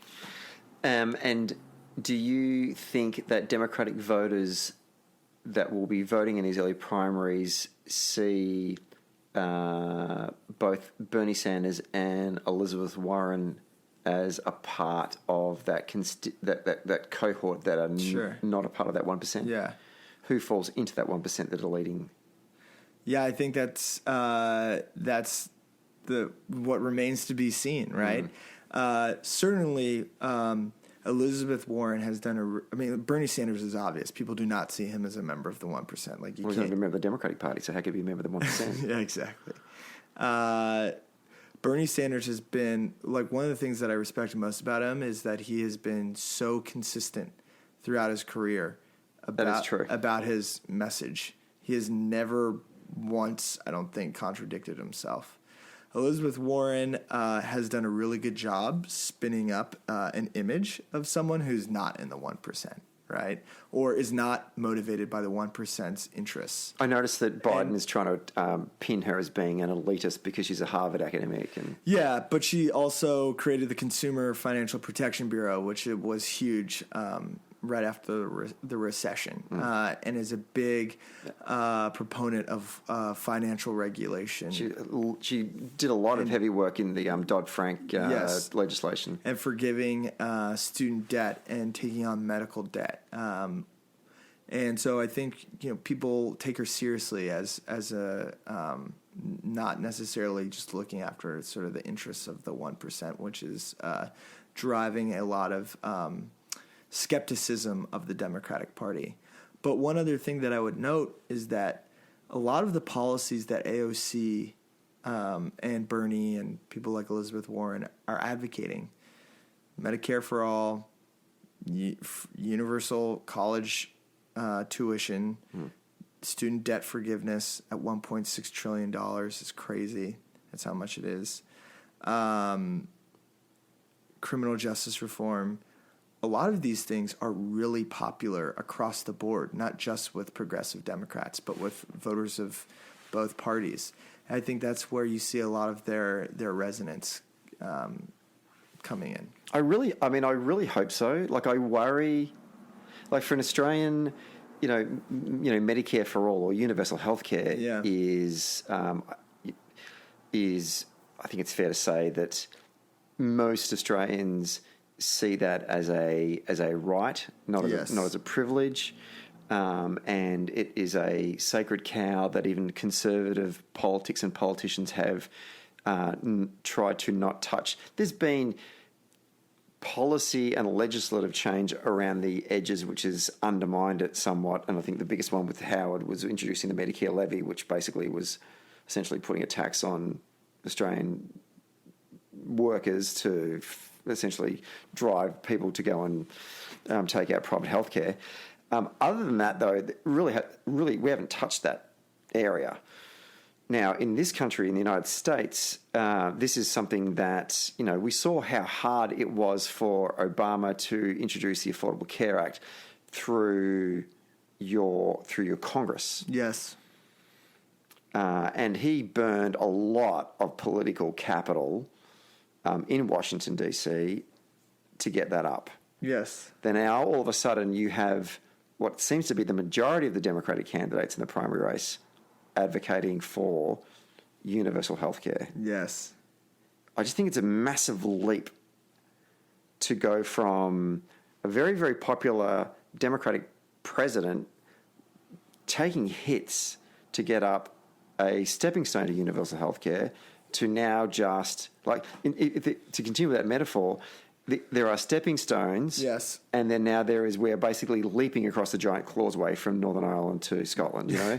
And do you think that Democratic voters that will be voting in these early primaries see both Bernie Sanders and Elizabeth Warren as a part of that that cohort that are not a part of that 1%? Yeah. Who falls into that 1% that are leading? Yeah, I think that's what remains to be seen, right? Certainly, Elizabeth Warren has done Bernie Sanders is obvious. People do not see him as a member of the 1%. Like, he's not a member of the Democratic Party, so how could he be a member of the 1%? Yeah, exactly. Bernie Sanders has been, like, one of the things that I respect most about him is that he has been so consistent throughout his career about his message. He has never once, I don't think, contradicted himself. Elizabeth Warren has done a really good job spinning up an image of someone who's not in the 1%, right? Or is not motivated by the 1%'s interests. I noticed that Biden is trying to pin her as being an elitist because she's a Harvard academic. Yeah, but she also created the Consumer Financial Protection Bureau, which was huge right after the recession, and is a big proponent of financial regulation. She did a lot of heavy work in the Dodd-Frank legislation. And forgiving student debt and taking on medical debt. And so I think people take her seriously as a not necessarily just looking after sort of the interests of the 1%, which is driving a lot of skepticism of the Democratic Party. But one other thing that I would note is that a lot of the policies that AOC and Bernie and people like Elizabeth Warren are advocating, Medicare for all, universal college tuition, student debt forgiveness at $1.6 trillion is crazy. That's how much it is. Criminal justice reform. a lot of these things are really popular across the board, not just with progressive Democrats, but with voters of both parties. And I think that's where you see a lot of their resonance coming in. I really hope so. Like, I worry, like, for an Australian, Medicare for all or universal healthcare is I think it's fair to say that most Australians see that as a right, not as a privilege, and it is a sacred cow that even conservative politics and politicians have tried to not touch. There's been policy and legislative change around the edges which has undermined it somewhat, and I think the biggest one with Howard was introducing the Medicare levy, which basically was essentially putting a tax on Australian workers to essentially drive people to go and take out private healthcare. Other than that, though, really, we haven't touched that area. Now, in this country, in the United States, this is something that, we saw how hard it was for Obama to introduce the Affordable Care Act through your Congress. Yes. And he burned a lot of political capital in Washington, D.C. to get that up. Yes. Then now, all of a sudden, you have what seems to be the majority of the Democratic candidates in the primary race advocating for universal health care. Yes. I just think it's a massive leap to go from a very, very popular Democratic president taking hits to get up a stepping stone to universal health care to now just, like, to continue with that metaphor, there are stepping stones. Yes. And then now we're basically leaping across the giant causeway from Northern Ireland to Scotland, Yeah.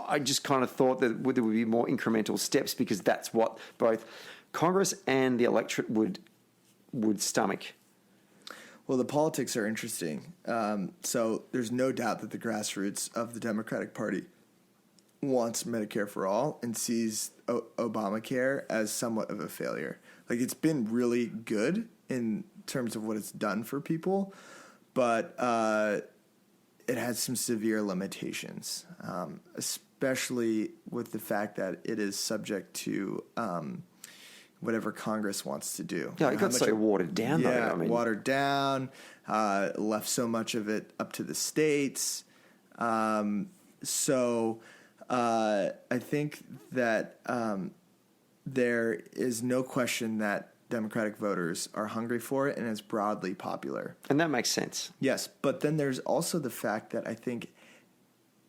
I just kind of thought that there would be more incremental steps because that's what both Congress and the electorate would stomach. Well, the politics are interesting. So there's no doubt that the grassroots of the Democratic Party wants Medicare for all and sees Obamacare as somewhat of a failure. Like, it's been really good in terms of what it's done for people, but it has some severe limitations, especially with the fact that it is subject to whatever Congress wants to do. No, it got so watered down, though. Yeah, watered down, left so much of it up to the states. So I think that there is no question that Democratic voters are hungry for it and it's broadly popular. And that makes sense. Yes, but then there's also the fact that I think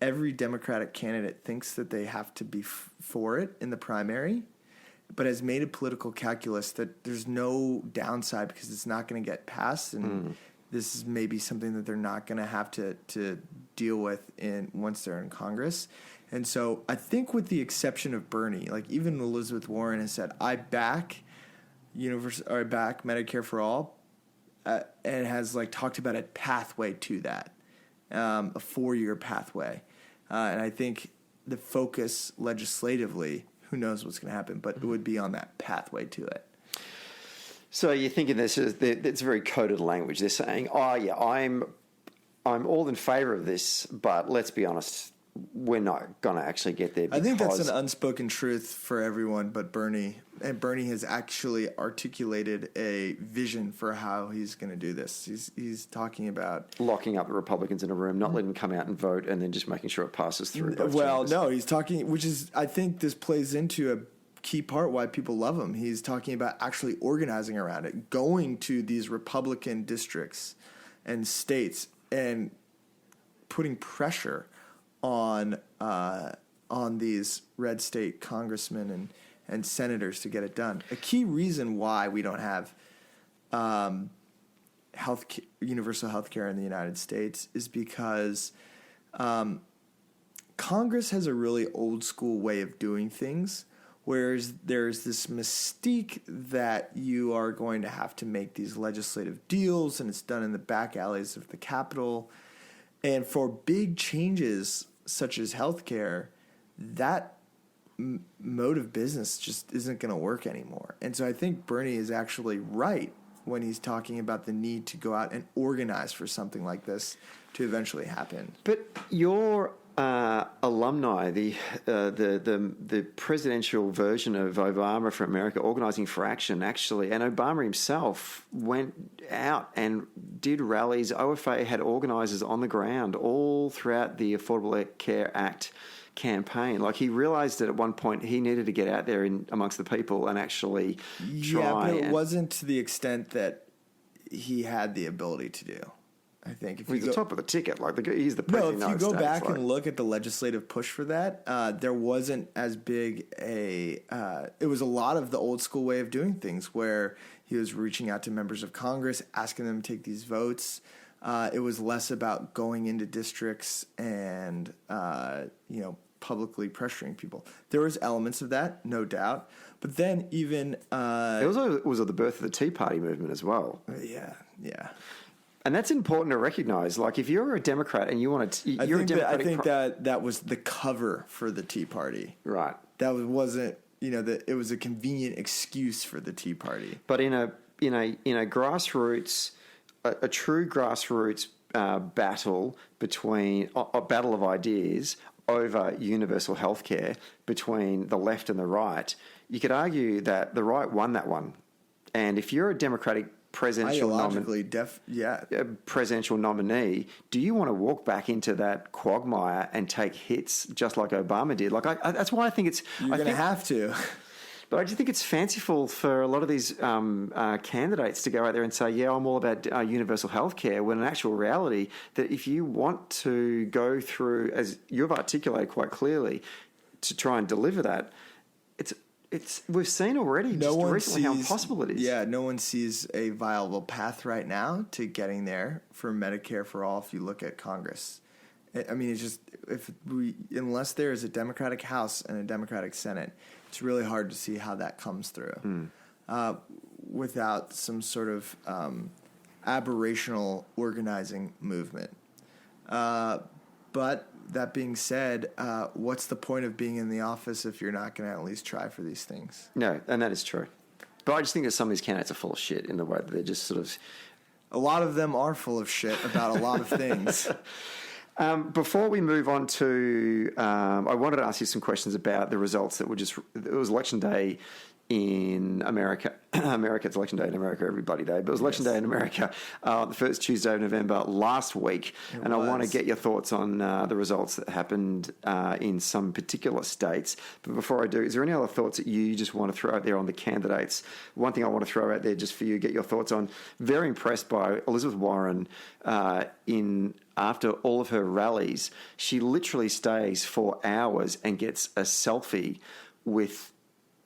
every Democratic candidate thinks that they have to be for it in the primary, but has made a political calculus that there's no downside because it's not going to get passed, and this is maybe something that they're not going to have to deal with once they're in Congress. And so I think with the exception of Bernie, like even Elizabeth Warren has said, I back Medicare for all, and has like talked about a pathway to that, a 4-year pathway. And I think the focus legislatively, who knows what's going to happen, but it would be on that pathway to it. So you're thinking it's very coded language. They're saying, oh yeah, I'm all in favour of this, but let's be honest, we're not going to actually get there. I think that's an unspoken truth for everyone but Bernie. And Bernie has actually articulated a vision for how he's going to do this. He's talking about locking up the Republicans in a room, not letting them come out and vote, and then just making sure it passes through. No, he's talking, which is, I think this plays into a key part why people love him. He's talking about actually organizing around it, going to these Republican districts and states and putting pressure on these red state congressmen and senators to get it done. A key reason why we don't have universal health care in the United States is because Congress has a really old school way of doing things, whereas there's this mystique that you are going to have to make these legislative deals, and it's done in the back alleys of the Capitol. And for big changes such as healthcare, that mode of business just isn't going to work anymore. And so I think Bernie is actually right when he's talking about the need to go out and organize for something like this to eventually happen. But your alumni, the presidential version of Obama for America, Organizing for Action, actually, and Obama himself went out and did rallies. OFA had organizers on the ground all throughout the Affordable Care Act campaign. Like, he realized that at one point he needed to get out there amongst the people and actually try. Yeah, but it wasn't to the extent that he had the ability to do. I think if he's the top of the ticket, like he's the president. No, if you go back like, and look at the legislative push for that, there wasn't as big a. It was a lot of the old school way of doing things, where he was reaching out to members of Congress, asking them to take these votes. It was less about going into districts and publicly pressuring people. There was elements of that, no doubt, but then even it was the birth of the Tea Party movement as well. Yeah. And that's important to recognize. Like, if you're a Democrat and you want to, I think that was the cover for the Tea Party. Right. That wasn't, it was a convenient excuse for the Tea Party. But in a grassroots, a true grassroots battle between a battle of ideas over universal healthcare between the left and the right, you could argue that the right won that one. And if you're a Democratic presidential nominee, do you want to walk back into that quagmire and take hits just like Obama did? Like, that's why I think it's... You're going to have to. But I just think it's fanciful for a lot of these candidates to go out there and say, yeah, I'm all about universal healthcare, when in actual reality, that if you want to go through, as you've articulated quite clearly, to try and deliver that, we've seen already recently how impossible it is. Yeah, no one sees a viable path right now to getting there for Medicare for all. If you look at Congress, I mean, it's just unless there is a Democratic House and a Democratic Senate, it's really hard to see how that comes through without some sort of aberrational organizing movement. But that being said, what's the point of being in the office if you're not going to at least try for these things? No, and that is true. But I just think that some of these candidates are full of shit in the way that they're just sort of... A lot of them are full of shit about a lot of things. Before we move on to... I wanted to ask you some questions about the results that were just... It was Election Day in America. It's Election Day in America every bloody day, but it was Election Day in America the first Tuesday of November last week. I want to get your thoughts on the results that happened in some particular states. But before I do, is there any other thoughts that you just want to throw out there on the candidates? One thing I want to throw out there just for you, get your thoughts on. Very impressed by Elizabeth Warren after all of her rallies. She literally stays for hours and gets a selfie with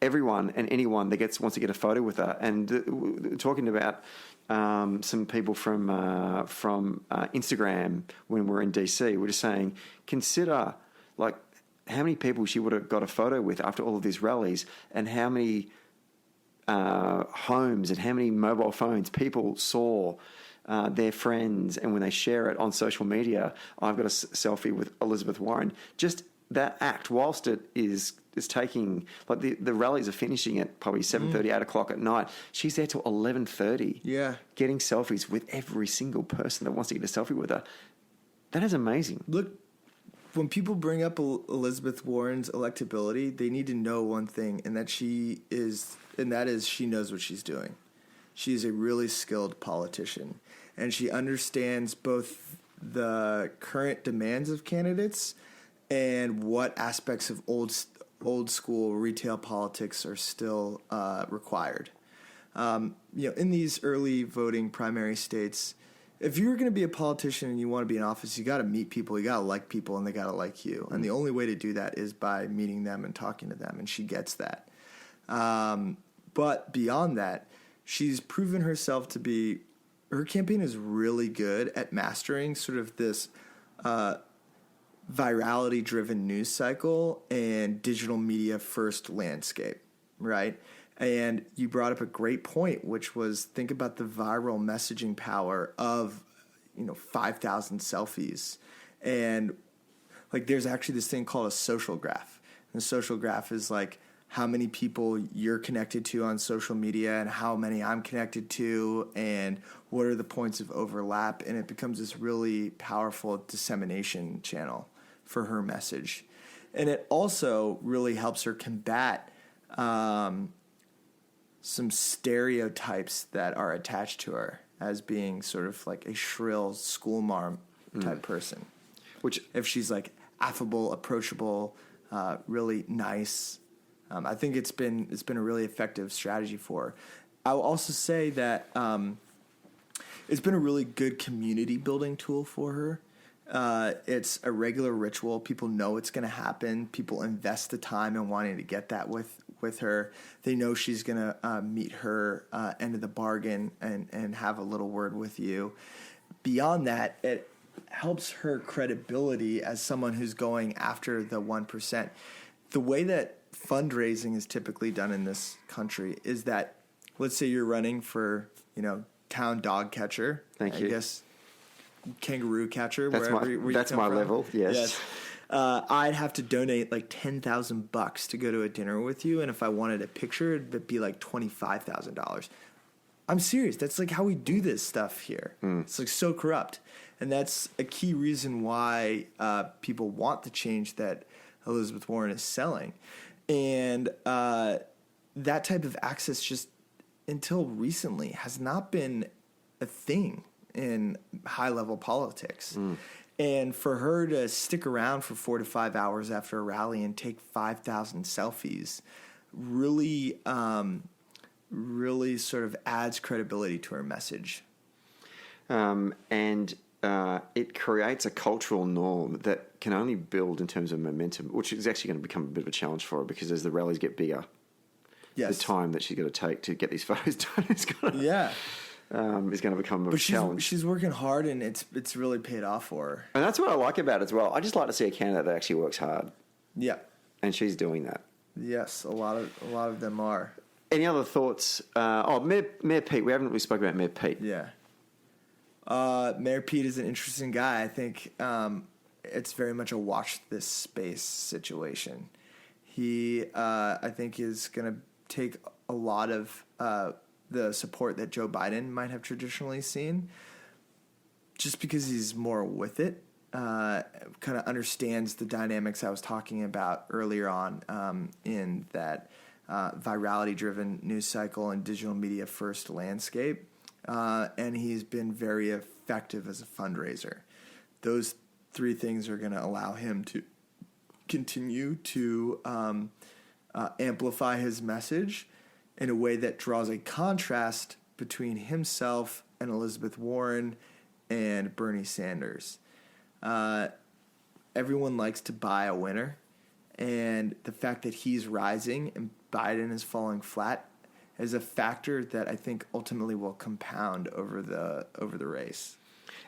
everyone and anyone that wants to get a photo with her. And talking about some people from Instagram when we're in DC, we're just saying, consider like how many people she would have got a photo with after all of these rallies, and how many homes and how many mobile phones people saw their friends, and when they share it on social media, I've got a selfie with Elizabeth Warren. Just that act, whilst it is taking, like the rallies are finishing at probably 7:30, 8 o'clock at night. She's there till 11:30. Yeah, getting selfies with every single person that wants to get a selfie with her. That is amazing. Look, when people bring up Elizabeth Warren's electability, they need to know one thing, and that she knows what she's doing. She's a really skilled politician, and she understands both the current demands of candidates and what aspects of old school retail politics are still required. In these early voting primary states, if you're going to be a politician and you want to be in office, you got to meet people, you got to like people, and they got to like you. And the only way to do that is by meeting them and talking to them, and she gets that. But beyond that, she's proven herself to be, her campaign is really good at mastering sort of this virality-driven news cycle and digital media first landscape, right? And you brought up a great point, which was think about the viral messaging power of 5,000 selfies. And like there's actually this thing called a social graph. And the social graph is like how many people you're connected to on social media and how many I'm connected to, and what are the points of overlap. And it becomes this really powerful dissemination channel for her message. And it also really helps her combat some stereotypes that are attached to her as being sort of like a shrill school marm type person. Which, if she's like affable, approachable, really nice, I think it's been a really effective strategy for her. I will also say that it's been a really good community building tool for her. It's a regular ritual. People know it's going to happen. People invest the time in wanting to get that with her. They know she's going to meet her end of the bargain and have a little word with you. Beyond that, it helps her credibility as someone who's going after the 1%. The way that fundraising is typically done in this country is that, let's say you're running for, town dog catcher. Thank you. I guess kangaroo catcher. That's my level. Yes. I'd have to donate like $10,000 to go to a dinner with you, and if I wanted a picture, it'd be like $25,000. I'm serious. That's like how we do this stuff here. It's like so corrupt, and that's a key reason why people want the change that Elizabeth Warren is selling, and that type of access just until recently has not been a thing in high-level politics. And for her to stick around for 4 to 5 hours after a rally and take 5,000 selfies really sort of adds credibility to her message. And it creates a cultural norm that can only build in terms of momentum, which is actually going to become a bit of a challenge for her, because as the rallies get bigger, the time that she's going to take to get these photos done is going to become a challenge. She's working hard, and it's really paid off for her. And that's what I like about it as well. I just like to see a candidate that actually works hard. Yeah. And she's doing that. Yes, a lot of them are. Any other thoughts? Mayor Pete. We haven't really spoken about Mayor Pete. Yeah. Mayor Pete is an interesting guy. I think it's very much a watch this space situation. He, I think, is going to take a lot of the support that Joe Biden might have traditionally seen, just because he's more with it, kind of understands the dynamics I was talking about earlier on in that virality-driven news cycle and digital media first landscape, and he's been very effective as a fundraiser. Those three things are going to allow him to continue to amplify his message in a way that draws a contrast between himself and Elizabeth Warren and Bernie Sanders. Everyone likes to buy a winner, and the fact that he's rising and Biden is falling flat is a factor that I think ultimately will compound over the race.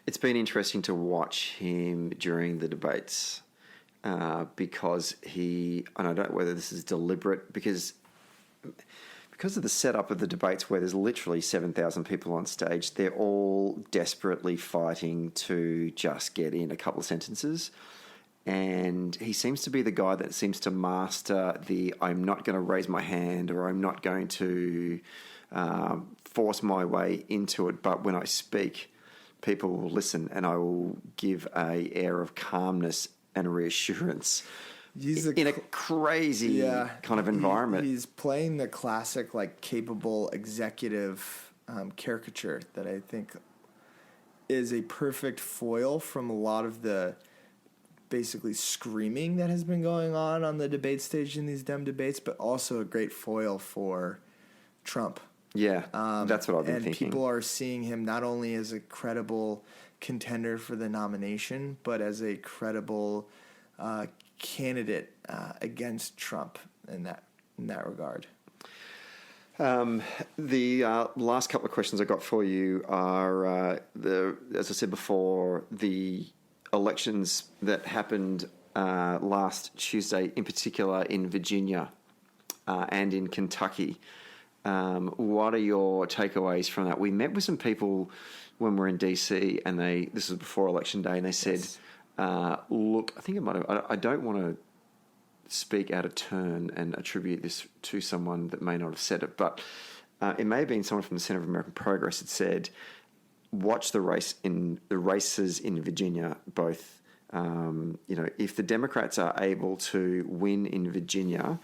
It's been interesting to watch him during the debates because and I don't know whether this is deliberate, because of the setup of the debates where there's literally 7,000 people on stage, they're all desperately fighting to just get in a couple of sentences. And he seems to be the guy that seems to master I'm not going to raise my hand, or I'm not going to force my way into it, but when I speak, people will listen, and I will give an air of calmness and reassurance. In a crazy kind of environment. He's playing the classic, capable executive caricature that I think is a perfect foil from a lot of the basically screaming that has been going on the debate stage in these Dem debates, but also a great foil for Trump. Yeah, that's what I've been thinking. And people are seeing him not only as a credible contender for the nomination, but as a credible candidate against Trump in that regard. The last couple of questions I got for you are, as I said before, the elections that happened last Tuesday, in particular in Virginia and in Kentucky. What are your takeaways from that? We met with some people when we were in DC, and this was before Election Day, and they said, look, I think it might have, I don't want to speak out of turn and attribute this to someone that may not have said it, but it may have been someone from the Center of American Progress that said, watch the races in Virginia, both, if the Democrats are able to win in Virginia,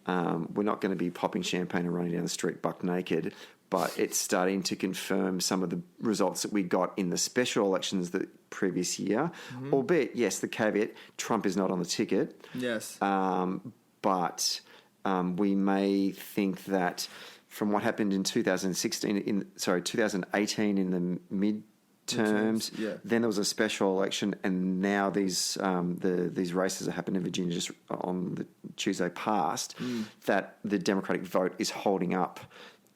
we're not going to be popping champagne and running down the street buck naked, but it's starting to confirm some of the results that we got in the special elections the previous year, albeit, yes, the caveat, Trump is not on the ticket. Yes. But we may think that from what happened in 2018 in the midterms, then there was a special election, and now these races that happened in Virginia just on the Tuesday past, that the Democratic vote is holding up.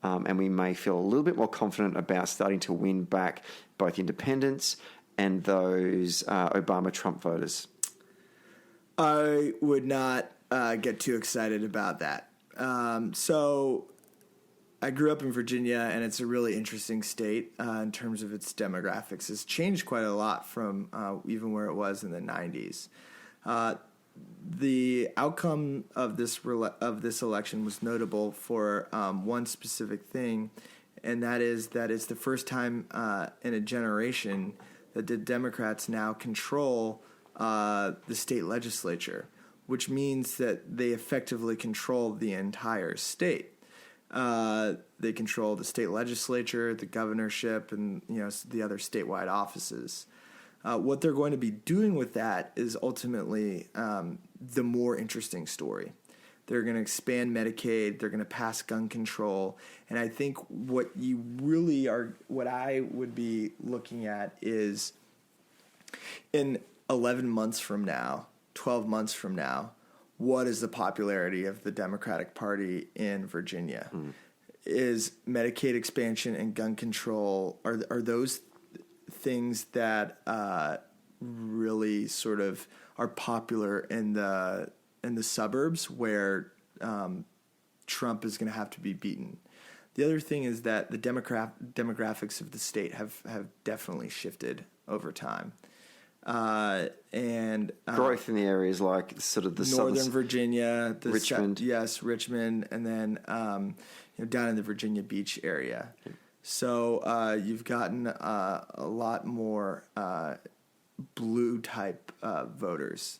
And we may feel a little bit more confident about starting to win back both independents and those Obama-Trump voters. I would not get too excited about that. So I grew up in Virginia, and it's a really interesting state in terms of its demographics. It's changed quite a lot from even where it was in the 90s. The outcome of this election was notable for one specific thing, and that is that it's the first time in a generation that the Democrats now control the state legislature, which means that they effectively control the entire state. They control the state legislature, the governorship, and the other statewide offices. What they're going to be doing with that is ultimately the more interesting story. They're going to expand Medicaid. They're going to pass gun control. And I think what I would be looking at is in 11 months from now, 12 months from now, what is the popularity of the Democratic Party in Virginia? Is Medicaid expansion and gun control, are those things that really sort of are popular in the suburbs where Trump is going to have to be beaten? The other thing is that the demographics of the state have definitely shifted over time. And growth in the areas like sort of the Northern Virginia, Richmond, Richmond, and then down in the Virginia Beach area. So you've gotten a lot more blue type voters.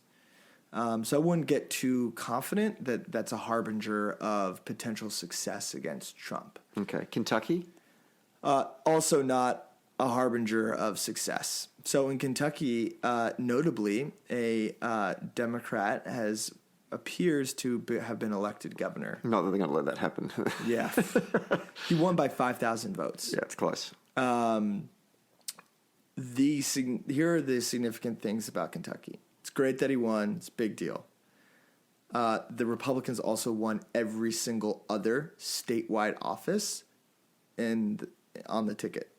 So I wouldn't get too confident that that's a harbinger of potential success against Trump. Okay, Kentucky? Also not a harbinger of success. So in Kentucky, notably, a Democrat appears to have been elected governor. Not that they're going to let that happen. Yeah. He won by 5,000 votes. Yeah, it's close. Here are the significant things about Kentucky. It's great that he won. It's a big deal. The Republicans also won every single other statewide office on the ticket.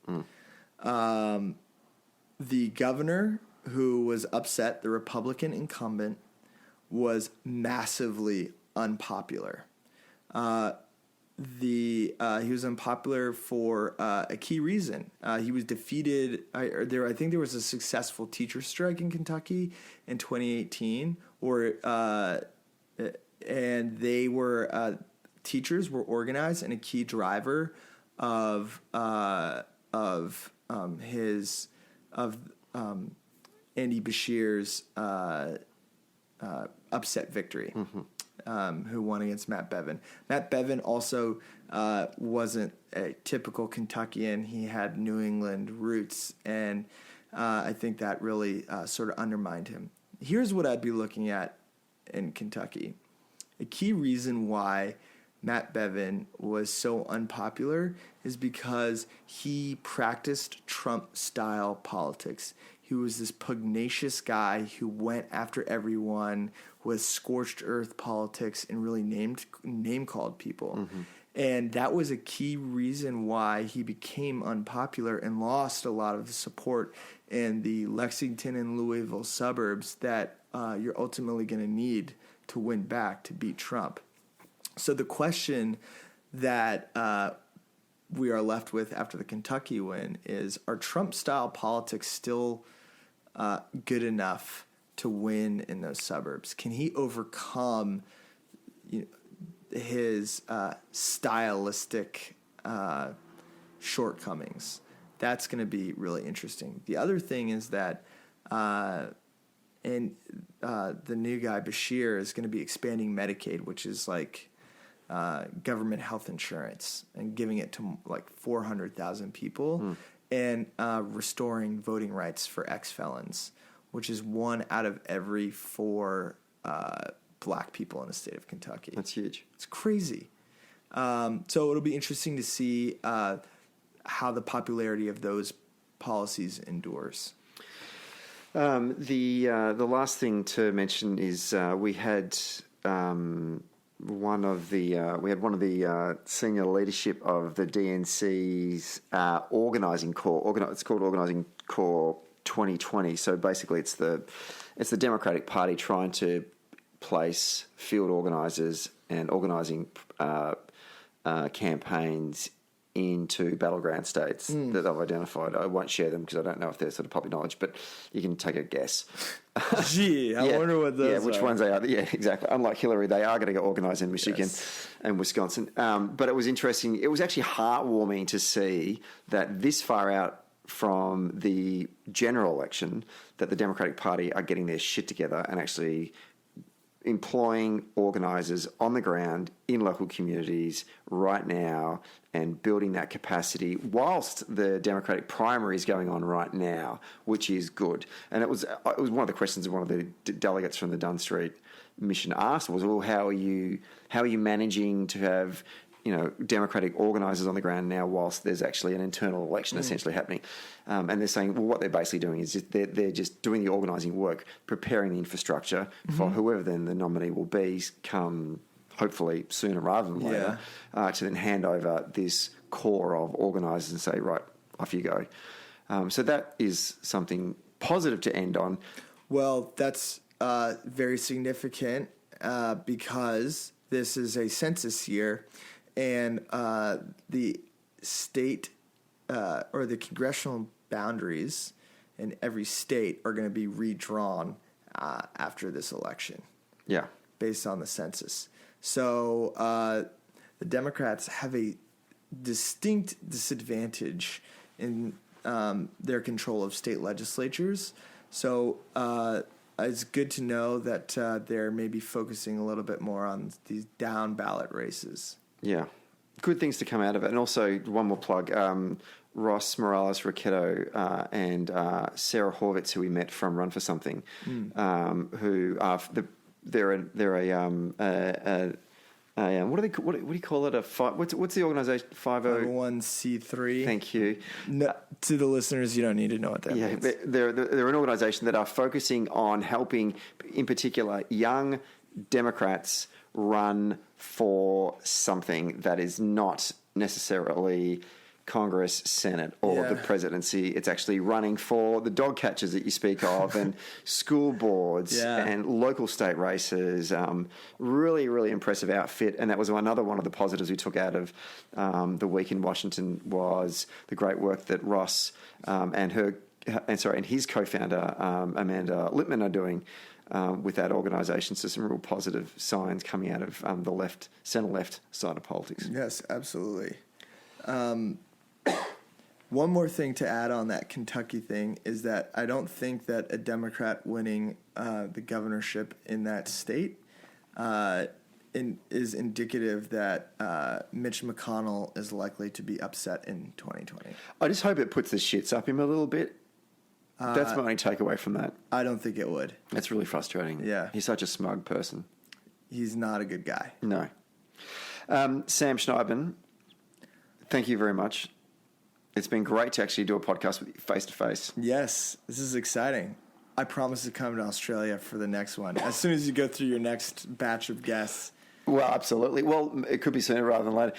The governor, who was upset, the Republican incumbent, was massively unpopular. He was unpopular for a key reason. He was defeated. I think there was a successful teacher strike in Kentucky in 2018, and they were teachers were organized, and a key driver of Andy Beshear's upset victory, who won against Matt Bevin. Matt Bevin also wasn't a typical Kentuckian. He had New England roots, and I think that really sort of undermined him. Here's what I'd be looking at in Kentucky. A key reason why Matt Bevin was so unpopular is because he practiced Trump-style politics. He was this pugnacious guy who went after everyone with scorched earth politics and really name-called people. And that was a key reason why he became unpopular and lost a lot of the support in the Lexington and Louisville suburbs that you're ultimately going to need to win back to beat Trump. So the question that we are left with after the Kentucky win is, are Trump-style politics still good enough to win in those suburbs? Can he overcome his stylistic shortcomings? That's going to be really interesting. The other thing is that the new guy, Bashir, is going to be expanding Medicaid, which is like government health insurance, and giving it to like 400,000 people, and restoring voting rights for ex-felons, which is 1 out of every 4 black people in the state of Kentucky. That's huge. It's crazy. So it'll be interesting to see how the popularity of those policies endures. The last thing to mention is we had one of the senior leadership of the DNC's organising core. It's called Organising Core 2020. So basically, it's the Democratic Party trying to place field organisers and organising campaigns into battleground states that they've identified. I won't share them because I don't know if they're sort of public knowledge, but you can take a guess. Gee, I wonder what those which ones they are. Yeah, exactly. Unlike Hillary, they are going to get organised in Michigan and Wisconsin. But it was interesting. It was actually heartwarming to see that this far out from the general election that the Democratic Party are getting their shit together and actually employing organisers on the ground in local communities right now and building that capacity whilst the Democratic primary is going on right now, which is good. And it was one of the questions that one of the delegates from the Dunn Street mission asked was, well, how are you managing to have Democratic organisers on the ground now whilst there's actually an internal election essentially happening? And they're saying, well, what they're basically doing is they're just doing the organising work, preparing the infrastructure for whoever then the nominee will be come hopefully sooner rather than later, to then hand over this core of organisers and say, right, off you go. So that is something positive to end on. Well, that's very significant because this is a census year, and the state or the congressional boundaries in every state are going to be redrawn after this election. Yeah. Based on the census. So the Democrats have a distinct disadvantage in their control of state legislatures. So it's good to know that they're maybe focusing a little bit more on these down ballot races. Yeah. Good things to come out of it. And also, one more plug, Ross Morales-Roquetto and Sarah Horvitz, who we met from Run for Something, who are they're a what do you call it? What's the organisation? 501c3. Thank you. No, to the listeners, you don't need to know what that means. They're an organisation that are focusing on helping, in particular, young Democrats run for something that is not necessarily Congress, Senate, or the presidency. It's actually running for the dog catchers that you speak of, and school boards and local state races. Really, really impressive outfit. And that was another one of the positives we took out of the week in Washington was the great work that Ross and his co-founder Amanda Lippman are doing with that organisation. So some real positive signs coming out of the centre-left side of politics. Yes, absolutely. One more thing to add on that Kentucky thing is that I don't think that a Democrat winning the governorship in that state is indicative that Mitch McConnell is likely to be upset in 2020. I just hope it puts the shits up him a little bit. That's my only takeaway from that. I don't think it would. That's really frustrating. Yeah. He's such a smug person. He's not a good guy. No. Sam Schneidman, thank you very much. It's been great to actually do a podcast with you face to face. Yes, this is exciting. I promise to come to Australia for the next one. As soon as you go through your next batch of guests. Well, absolutely. Well, it could be sooner rather than later.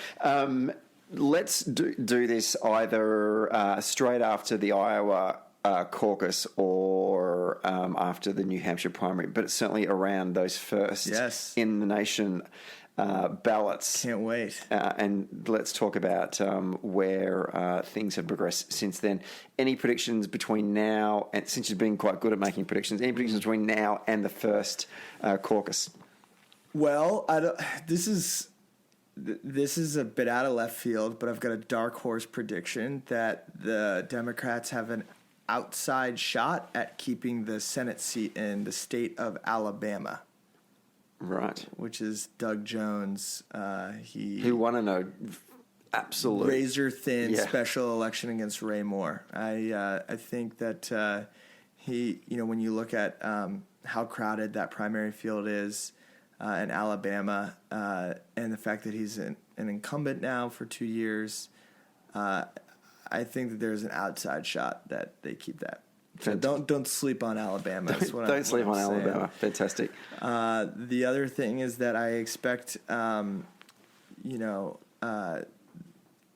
Let's do this either straight after the Iowa caucus or after the New Hampshire primary, but it's certainly around those first in the nation ballots. Can't wait. And let's talk about where things have progressed since then. Any predictions between now and, since you've been quite good at making predictions, any predictions between now and the first caucus? Well, this is a bit out of left field, but I've got a dark horse prediction that the Democrats have an outside shot at keeping the Senate seat in the state of Alabama. Right. Which is Doug Jones. Who won a absolute razor thin special election against Ray Moore. I think that when you look at how crowded that primary field is in Alabama, and the fact that he's an incumbent now for 2 years, I think that there's an outside shot that they keep that. So don't sleep on Alabama. Don't sleep on Alabama. Fantastic. The other thing is that I expect, I'm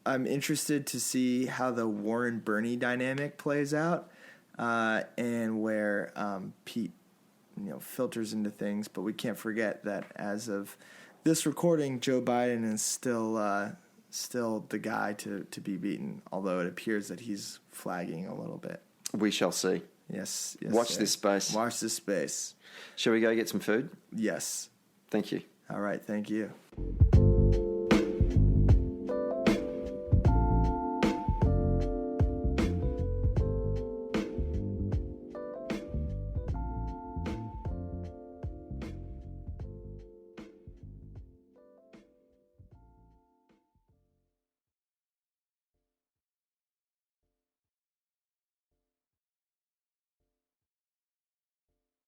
interested to see how the Warren-Bernie dynamic plays out, and where Pete, filters into things. But we can't forget that as of this recording, Joe Biden is still the guy to be beaten, although it appears that he's flagging a little bit. We shall see. Yes. Watch this space. Watch this space. Shall we go get some food? Yes. Thank you. All right. Thank you.